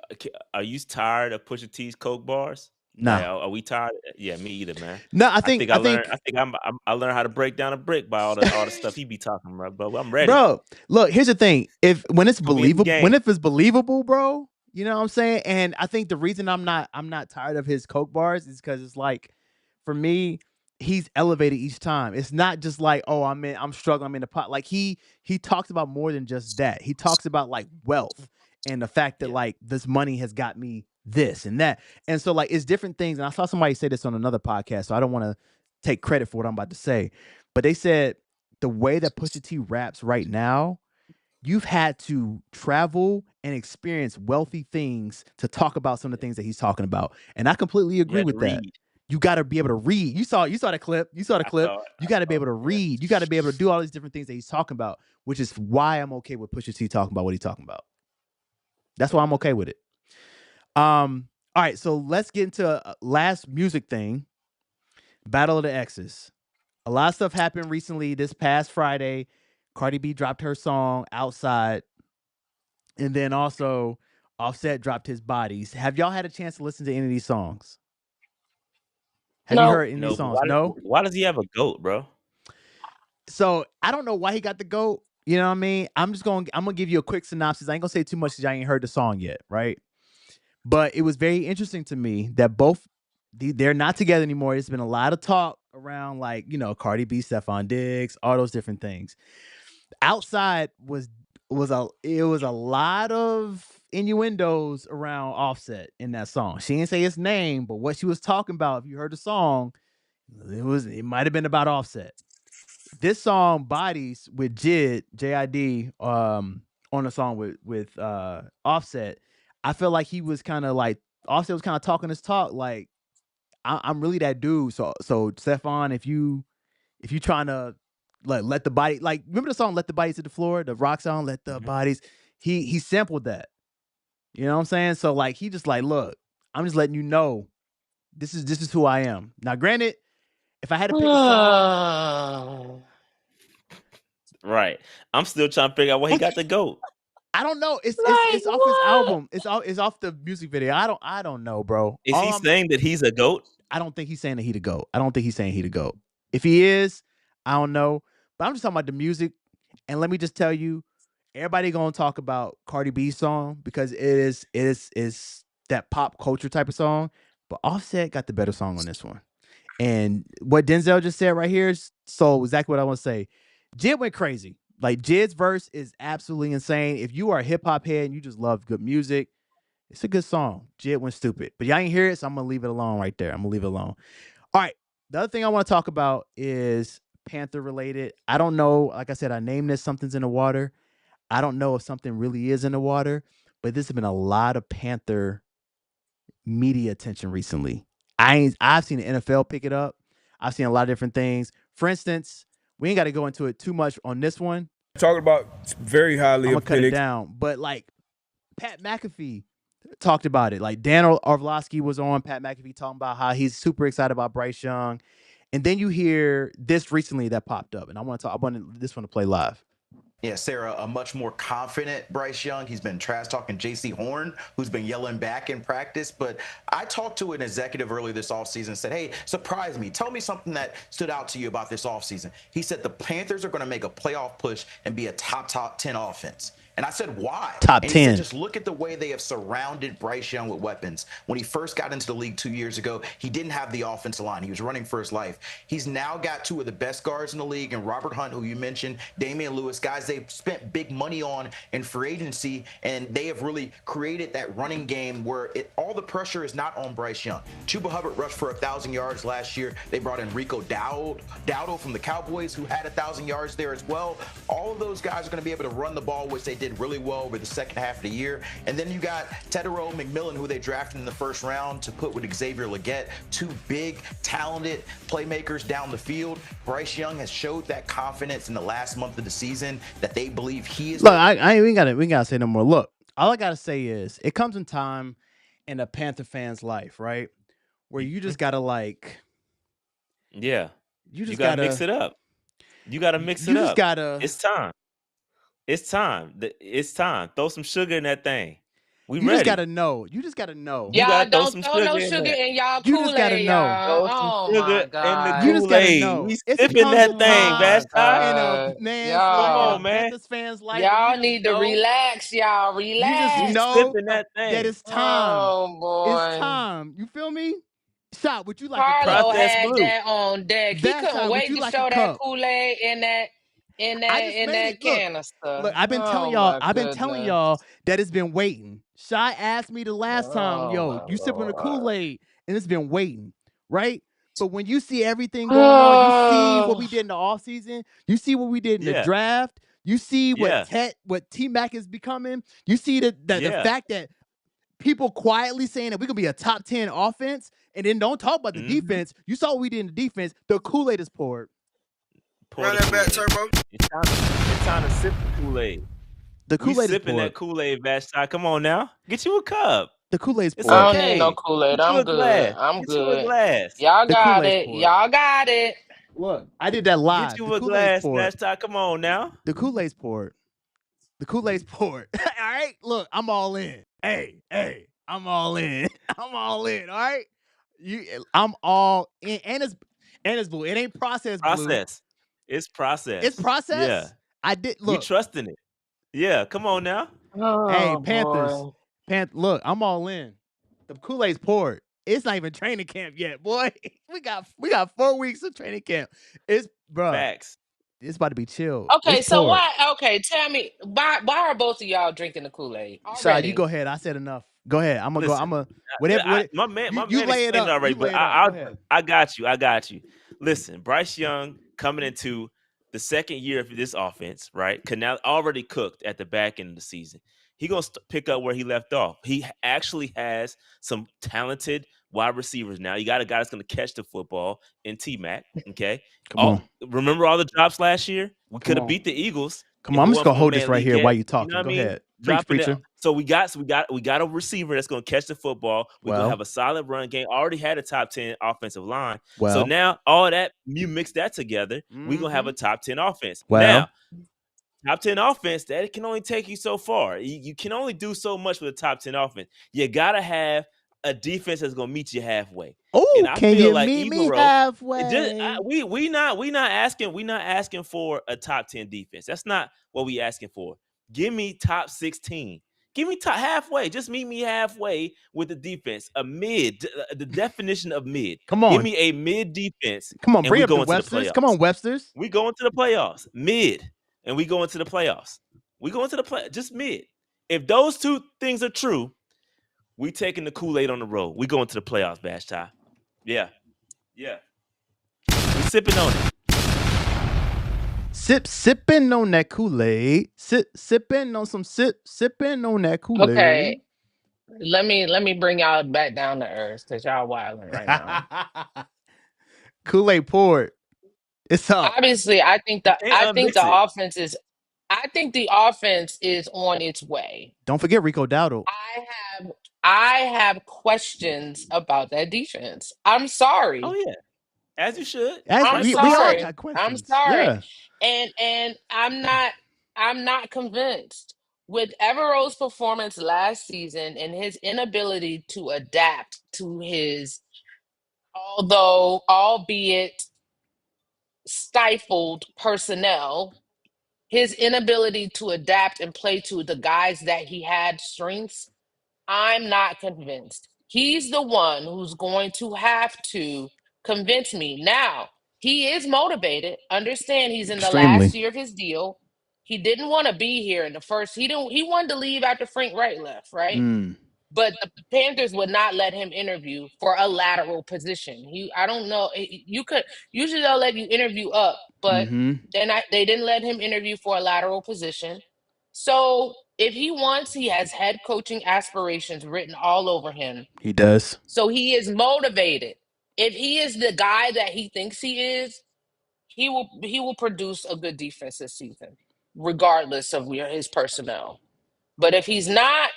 [SPEAKER 3] tired of Pusha T's Coke bars?
[SPEAKER 4] No.
[SPEAKER 3] Are we tired? Yeah, me either, man.
[SPEAKER 4] No, I think
[SPEAKER 3] I learned how to break down a brick by all the stuff he be talking about, bro. I'm ready.
[SPEAKER 4] Bro, look, here's the thing. When it's believable, bro, you know what I'm saying? And I think the reason I'm not tired of his Coke bars is because it's for me, he's elevated each time. It's not just I'm struggling, I'm in the pot. He talks about more than just that. He talks about wealth and the fact that this money has got me this and that. And so it's different things. And I saw somebody say this on another podcast, so I don't want to take credit for what I'm about to say. But they said the way that Pusha T raps right now, you've had to travel and experience wealthy things to talk about some of the things that he's talking about. And I completely agree with that. You got to be able to read. You saw the clip. You got to be able to read. You got to be able to do all these different things that he's talking about, which is why I'm okay with Pusha T talking about what he's talking about. That's why I'm okay with it. All right, so let's get into a last music thing. Battle of the Exes. A lot of stuff happened recently. This past Friday, Cardi B dropped her song Outside. And then also Offset dropped his Bodies. Have y'all had a chance to listen to any of these songs? Have you heard any of these songs?
[SPEAKER 3] Why does he have a goat, bro?
[SPEAKER 4] So I don't know why he got the goat. You know what I mean? I'm gonna give you a quick synopsis. I ain't gonna say too much because I ain't heard the song yet, right? But it was very interesting to me that they're not together anymore. There's been a lot of talk around Cardi B, Stephon Diggs, all those different things. Outside was a lot of innuendos around Offset in that song. She didn't say his name, but what she was talking about, if you heard the song, it might have been about Offset. This song, Bodies, with JID, on a song with Offset, I feel like he was kind of Offset was kind of talking his talk, I'm really that dude. So Stephon, if you trying to let the body, remember the song "Let the Bodies Hit the Floor," the rock song "Let the Bodies." He sampled that. You know what I'm saying? So he just look, I'm just letting you know, this is who I am. Now, granted, if I had to pick a song,
[SPEAKER 3] Right. I'm still trying to figure out where he got the GOAT.
[SPEAKER 4] I don't know. It's
[SPEAKER 5] Like,
[SPEAKER 4] off his
[SPEAKER 5] what?
[SPEAKER 4] album. It's off the music video. I don't know, bro.
[SPEAKER 3] Is he saying that he's a GOAT?
[SPEAKER 4] I don't think he's saying that he the GOAT. I don't think he's saying he the GOAT. If he is, I don't know. But I'm just talking about the music. And let me just tell you, everybody gonna talk about Cardi B's song because it is that pop culture type of song. But Offset got the better song on this one. And what Denzel just said right here is so exactly what I want to say. Jid went crazy. Like Jid's verse is absolutely insane. If you are a hip hop head and you just love good music, it's a good song. Jid went stupid. But y'all ain't hear it, so I'm gonna leave it alone right there. I'm gonna leave it alone. All right. The other thing I want to talk about is Panther related. I don't know. Like I said, I named this Something's in the Water. I don't know if something really is in the water, but there's been a lot of Panther media attention recently. I've seen the NFL pick it up. I've seen a lot of different things. For instance, we ain't got to go into it too much on this one.
[SPEAKER 12] Talking about very highly
[SPEAKER 4] I'm gonna cut it down, but like Pat McAfee talked about it. Like Dan Orlovsky was on Pat McAfee talking about how he's super excited about Bryce Young, and then you hear this recently that popped up, and I want this one to play live.
[SPEAKER 13] Yeah, Sarah, a much more confident Bryce Young. He's been trash talking J.C. Horn, who's been yelling back in practice. But I talked to an executive earlier this offseason and said, hey, surprise me. Tell me something that stood out to you about this offseason. He said the Panthers are going to make a playoff push and be a top 10 offense. And I said, why?
[SPEAKER 4] Top 10.
[SPEAKER 13] He said, just look at the way they have surrounded Bryce Young with weapons. When he first got into the league 2 years ago, he didn't have the offensive line. He was running for his life. He's now got two of the best guards in the league, and Robert Hunt, who you mentioned, Damian Lewis, guys they've spent big money on in free agency, and they have really created that running game where all the pressure is not on Bryce Young. Chuba Hubbard rushed for 1,000 yards last year. They brought in Rico Dowdle from the Cowboys, who had 1,000 yards there as well. All of those guys are going to be able to run the ball, which they did really well over the second half of the year. And then you got Tedero McMillan, who they drafted in the first round to put with Xavier Legette, two big, talented playmakers down the field. Bryce Young has showed that confidence in the last month of the season that they believe he is.
[SPEAKER 4] Look, we gotta say no more. Look, all I gotta say is it comes in time in a Panther fan's life, right? Where you just gotta
[SPEAKER 3] you
[SPEAKER 4] just
[SPEAKER 3] gotta mix it up. You gotta mix it up.
[SPEAKER 4] You just gotta.
[SPEAKER 3] It's time. It's time. It's time. Throw some sugar in that thing. We
[SPEAKER 4] You
[SPEAKER 3] ready.
[SPEAKER 4] just gotta know. You just gotta know.
[SPEAKER 5] Y'all don't throw no sugar in y'all
[SPEAKER 4] You just gotta
[SPEAKER 5] Kool-Aid,
[SPEAKER 4] know.
[SPEAKER 5] y'all. Oh my God.
[SPEAKER 4] You just gotta know.
[SPEAKER 3] We sipping that thing, Vashti.
[SPEAKER 5] Come
[SPEAKER 3] on, man.
[SPEAKER 4] Panthers fans like
[SPEAKER 5] y'all need to relax, y'all. Relax.
[SPEAKER 4] You just know
[SPEAKER 3] that
[SPEAKER 4] it's time.
[SPEAKER 5] Oh boy.
[SPEAKER 4] It's time. You feel me? Shot, would you like
[SPEAKER 5] Carlo
[SPEAKER 4] a cup?
[SPEAKER 5] had that on deck. He couldn't wait to show that Kool-Aid in that canister.
[SPEAKER 4] Look, I've been telling y'all that it's been waiting. Shy asked me the last time, you sipping the Kool-Aid, and it's been waiting, right? But when you see everything going on, you see what we did in the offseason, you see what we did in the draft, you see what T-Mac is becoming, you see the fact that people quietly saying that we're going to be a top 10 offense, and then don't talk about the defense. You saw what we did in the defense. The Kool-Aid is poured.
[SPEAKER 12] Run that back, Turbo.
[SPEAKER 3] It's time to sip the Kool-Aid.
[SPEAKER 4] The Kool-Aid is
[SPEAKER 3] sipping
[SPEAKER 4] poured.
[SPEAKER 3] that Kool-Aid, Vashti. Come on now. Get you a cup.
[SPEAKER 4] The Kool-Aid's poured.
[SPEAKER 5] I don't need no Kool-Aid. I'm good. I'm
[SPEAKER 3] Get
[SPEAKER 5] good.
[SPEAKER 3] you a glass.
[SPEAKER 5] Y'all got it. Y'all got it.
[SPEAKER 4] Look, I did that live.
[SPEAKER 3] Get you a glass, Vashti. Come on now.
[SPEAKER 4] The Kool-Aid's poured. The Kool-Aid's poured. All right? Look, I'm all in. Hey, I'm all in. I'm all in. All right? I'm all in. And it's blue. It ain't processed blue.
[SPEAKER 3] It's processed.
[SPEAKER 4] It's processed?
[SPEAKER 3] Yeah.
[SPEAKER 4] I did look.
[SPEAKER 3] We trusting it. Yeah, come on now.
[SPEAKER 5] Oh,
[SPEAKER 4] hey, Panthers.
[SPEAKER 5] boy.
[SPEAKER 4] Look, I'm all in. The Kool-Aid's poured. It's not even training camp yet, boy. We got 4 weeks of training camp. It's
[SPEAKER 3] Facts.
[SPEAKER 4] It's about to be chill.
[SPEAKER 5] Okay,
[SPEAKER 4] It's
[SPEAKER 5] so
[SPEAKER 4] poured.
[SPEAKER 5] tell me, why are both of y'all drinking the Kool-Aid?
[SPEAKER 4] Sorry, you go ahead. I said enough. Go ahead. I'm gonna whatever.
[SPEAKER 3] My man
[SPEAKER 4] you lay it up
[SPEAKER 3] already,
[SPEAKER 4] you
[SPEAKER 3] but
[SPEAKER 4] lay it up.
[SPEAKER 3] I got you. Listen, Bryce Young coming into the second year of this offense, right? Canal already cooked at the back end of the season. He gonna pick up where he left off. He actually has some talented wide receivers now. You got a guy that's gonna catch the football in T-Mac. Okay, remember all the drops last year? We could have beat the Eagles.
[SPEAKER 4] Come on, I'm just gonna hold this right here while you talk. Go ahead,
[SPEAKER 3] So we got a receiver that's going to catch the football. We're going to have a solid run game. Already had a top 10 offensive line. So now all that, you mix that together, we're going to have a top 10 offense. Now, top 10 offense, that can only take you so far. You can only do so much with a top 10 offense. You got to have a defense that's going to meet you halfway.
[SPEAKER 4] Oh, can you meet me halfway?
[SPEAKER 3] We not asking for a top 10 defense. That's not what we asking for. Give me top 16. Give me top halfway. Just meet me halfway with the defense. A mid, the definition of mid.
[SPEAKER 4] Come on.
[SPEAKER 3] Give me a mid defense.
[SPEAKER 4] Come on, bring up the Websters. Come on, Websters.
[SPEAKER 3] We go into the playoffs. Mid. And we go into the playoffs. We go into the play just mid. If those two things are true, we taking the Kool-Aid on the road. We go into the playoffs, Bash Ty. Yeah. We sipping on it.
[SPEAKER 4] Sipping on that Kool-Aid. Sipping on that Kool-Aid.
[SPEAKER 5] Okay. Let me bring y'all back down to earth because y'all wilding right now.
[SPEAKER 4] Kool-Aid poured. It's up.
[SPEAKER 5] Obviously, I think the offense is on its way.
[SPEAKER 4] Don't forget Rico Dowdle.
[SPEAKER 5] I have questions about that defense. I'm sorry.
[SPEAKER 3] Oh yeah. As you should.
[SPEAKER 5] We all got questions. I'm sorry.
[SPEAKER 4] Yeah.
[SPEAKER 5] And I'm not convinced. With Evero's performance last season and his inability to adapt to his, albeit stifled personnel, his inability to adapt and play to the guys that he had strengths, I'm not convinced. He's the one who's going to have to convince me. Now, he is motivated. Understand he's in the last year of his deal. He didn't want to be here in the first. He wanted to leave after Frank Wright left, right? But the Panthers would not let him interview for a lateral position. I don't know. You could usually they'll let you interview up, but they didn't let him interview for a lateral position. So if he wants, he has head coaching aspirations written all over him.
[SPEAKER 4] He does.
[SPEAKER 5] So he is motivated. If he is the guy that he thinks he is, he will produce a good defense this season, regardless of his personnel. But if he's not,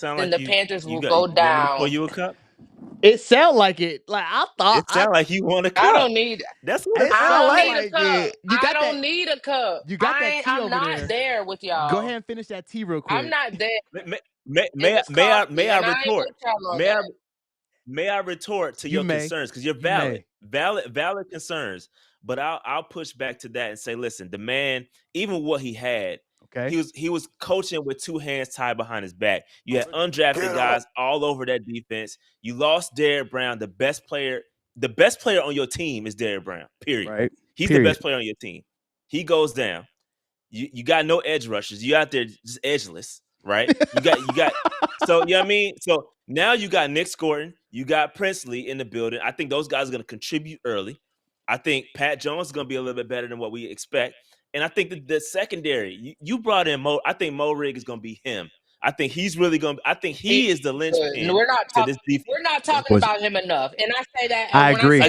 [SPEAKER 5] then the Panthers will go down.
[SPEAKER 3] Pour you a cup?
[SPEAKER 4] It sound like it. Like I thought.
[SPEAKER 3] It sound like you want a cup.
[SPEAKER 5] I don't need.
[SPEAKER 3] That's what it
[SPEAKER 5] I
[SPEAKER 3] sound
[SPEAKER 5] don't need a cup. I don't need a cup.
[SPEAKER 4] You got that tea
[SPEAKER 5] I'm
[SPEAKER 4] over
[SPEAKER 5] not there with y'all.
[SPEAKER 4] Go ahead and finish that tea real quick.
[SPEAKER 5] I'm not there.
[SPEAKER 3] May I retort? May I retort to your concerns because you're valid, valid concerns. But I'll push back to that and say, listen, the man, even what he had, he was coaching with two hands tied behind his back. You had undrafted guys all over that defense. You lost Derrick Brown, the best player on your team is Derrick Brown. Period.
[SPEAKER 4] Right.
[SPEAKER 3] He's the best player on your team. He goes down. You got no edge rushers. You out there just edgeless, right? You got. So you know what I mean. So now you got Nick Scorton. You got Princely in the building. I think those guys are going to contribute early. I think Pat Jones is going to be a little bit better than what we expect. And I think the secondary, you brought in Mo. I think Mo Rig is going to be him. I think he's really going to – I think he is the linchpin to this defense.
[SPEAKER 5] We're not talking about him enough. And I say that.
[SPEAKER 4] I agree.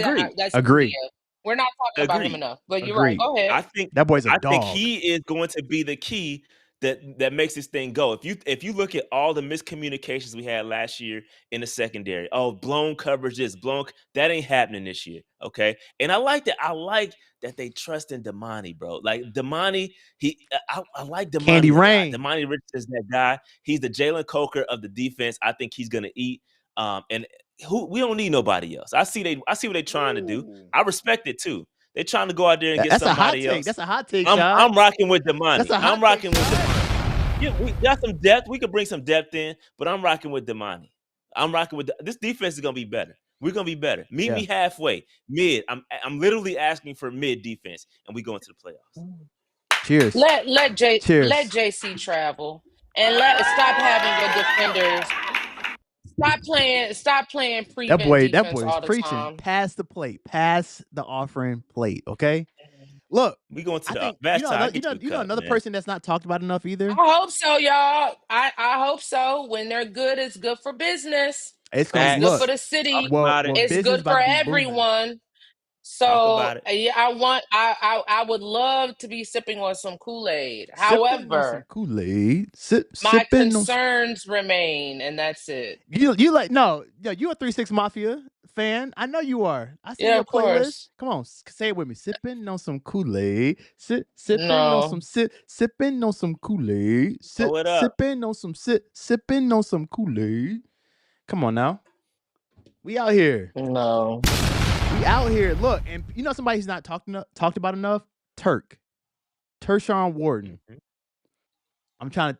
[SPEAKER 5] Agree. We're not talking about him enough. But you're right. Go ahead.
[SPEAKER 3] I think
[SPEAKER 4] that boy's a dog.
[SPEAKER 3] I think he is going to be the key that makes this thing go. If you look at all the miscommunications we had last year in the secondary, blown coverages, that ain't happening this year. Okay. And I like that. I like that they trust in Damani, bro. Like Damani, I like Damani.
[SPEAKER 4] Candy Rain.
[SPEAKER 3] Damani Rich is that guy. He's the Jalen Coker of the defense. I think he's gonna eat. And we don't need nobody else. I see what they're trying to do. I respect it too. They're trying to go out there and get somebody else.
[SPEAKER 4] That's a hot take.
[SPEAKER 3] I'm rocking with Damani. I'm rocking with Damani. Yeah, we got some depth. We could bring some depth in, but I'm rocking with Damani. I'm rocking with this defense is gonna be better. We're gonna be better. Meet me halfway, mid. I'm literally asking for mid defense, and we go into the playoffs.
[SPEAKER 4] Cheers.
[SPEAKER 5] Let JC travel and stop having your defenders. Stop playing prevent
[SPEAKER 4] that boy
[SPEAKER 5] all
[SPEAKER 4] is
[SPEAKER 5] the
[SPEAKER 4] preaching.
[SPEAKER 5] time.
[SPEAKER 4] Pass the plate. Pass the offering plate. Okay. Look,
[SPEAKER 3] we going to the
[SPEAKER 4] best time. You know another person that's not talked about enough either.
[SPEAKER 5] I hope so, y'all. I hope so. When they're good, it's good for business.
[SPEAKER 4] It's
[SPEAKER 5] good for the city. It's good for everyone. So yeah, I would love to be sipping on some Kool-Aid.
[SPEAKER 4] Sipping on some
[SPEAKER 5] However,
[SPEAKER 4] Kool-Aid.
[SPEAKER 5] my
[SPEAKER 4] Sipping on
[SPEAKER 5] concerns remain, and that's it.
[SPEAKER 4] you like no, you a 3-6 Mafia fan. I know you are. I see
[SPEAKER 5] Yeah,
[SPEAKER 4] your
[SPEAKER 5] of
[SPEAKER 4] playlist.
[SPEAKER 5] course.
[SPEAKER 4] Come on, say it with me. Sipping on some Kool-Aid. Sipping on some
[SPEAKER 5] No.
[SPEAKER 4] sipping on some Kool-Aid.
[SPEAKER 3] Throw it up.
[SPEAKER 4] Sipping on some sipping on some Kool-Aid. Come on now. We out here.
[SPEAKER 5] No.
[SPEAKER 4] We out here. Look, and you know somebody who's not talked about enough? Tershawn Wharton. I'm trying to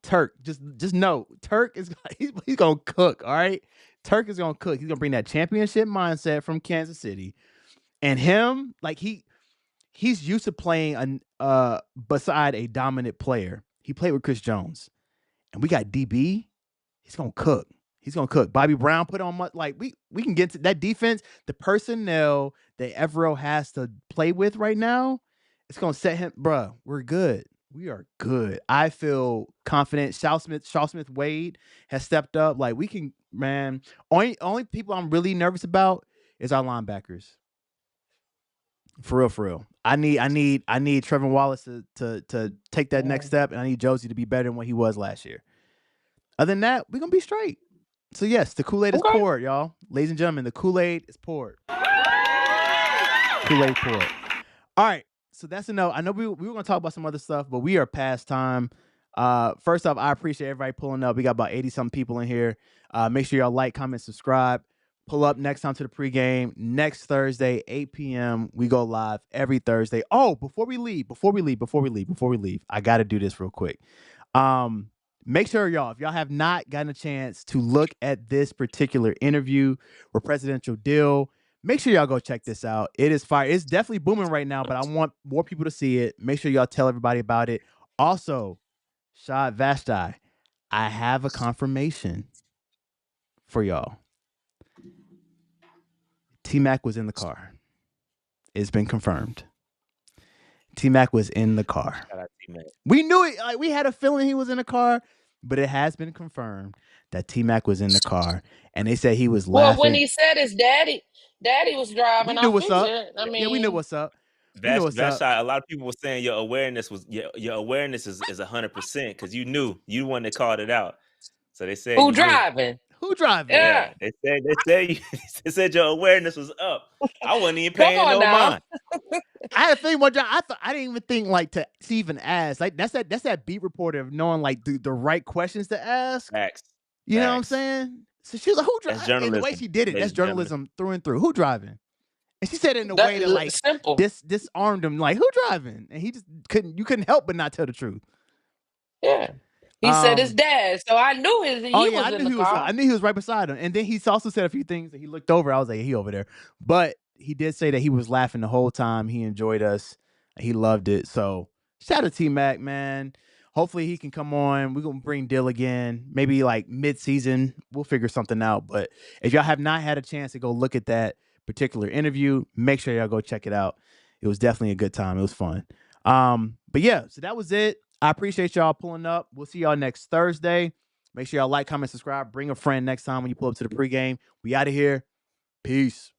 [SPEAKER 4] Turk. Just know Turk is he's gonna cook. All right, Turk is gonna cook. He's gonna bring that championship mindset from Kansas City, and him like he's used to playing beside a dominant player. He played with Chris Jones, and we got DB. He's gonna cook. He's gonna cook. Bobby Brown put on much like we can get to that defense. The personnel that Evero has to play with right now, it's gonna set him, bruh. We're good. We are good. I feel confident. Shaw Smith Wade has stepped up. Like we can, man. Only people I'm really nervous about is our linebackers. For real. I need Trevor Wallace to take that next step, and I need Josie to be better than what he was last year. Other than that, we're gonna be straight. So yes, the Kool-Aid is poured, y'all. Ladies and gentlemen, the Kool-Aid is poured. Kool-Aid poured. All right. So that's enough. I know we were going to talk about some other stuff, but we are past time. First off, I appreciate everybody pulling up. We got about 80-something people in here. Make sure y'all like, comment, subscribe. Pull up next time to the pregame. Next Thursday, 8 p.m. We go live every Thursday. Oh, before we leave, I got to do this real quick. Make sure, y'all, if y'all have not gotten a chance to look at this particular interview with Presidential Deal, make sure y'all go check this out. It is fire. It's definitely booming right now, but I want more people to see it. Make sure y'all tell everybody about it. Also, Shad Vashti, I have a confirmation for y'all. T-Mac was in the car. It's been confirmed. T-Mac was in the car.
[SPEAKER 3] Shout out T-Mac.
[SPEAKER 4] We knew it. Like, we had a feeling he was in the car, but it has been confirmed that T-Mac was in the car. And they said he was laughing.
[SPEAKER 5] Well, when he said his daddy was driving,
[SPEAKER 4] we knew what's up.
[SPEAKER 5] I mean,
[SPEAKER 4] yeah, we knew what's up.
[SPEAKER 3] A lot of people were saying your awareness is 100% because you knew you the one that called it out. So they said
[SPEAKER 5] who driving?
[SPEAKER 4] Who driving?
[SPEAKER 5] Yeah,
[SPEAKER 3] they said your awareness was up. I wasn't even paying no mind.
[SPEAKER 4] I had a thing one time. I didn't even think like to even ask. Like that's that beat reporter of knowing like the right questions to ask.
[SPEAKER 3] Facts.
[SPEAKER 4] You know what I'm saying? So she was like, "Who driving?" And the way she did it, that's journalism through and through. Who driving? And she said it in a way that like
[SPEAKER 5] simple.
[SPEAKER 4] Disarmed him. Like, who driving? And he just couldn't help but not tell the truth.
[SPEAKER 5] Yeah. He said his dad, so I knew he was in the car.
[SPEAKER 4] I knew he was right beside him. And then he also said a few things that he looked over. I was like, he over there. But he did say that he was laughing the whole time. He enjoyed us. He loved it. So shout out to T-Mac, man. Hopefully he can come on. We're going to bring Dill again. Maybe like mid-season. We'll figure something out. But if y'all have not had a chance to go look at that particular interview, make sure y'all go check it out. It was definitely a good time. It was fun. But yeah, so that was it. I appreciate y'all pulling up. We'll see y'all next Thursday. Make sure y'all like, comment, subscribe. Bring a friend next time when you pull up to the pregame. We out of here. Peace.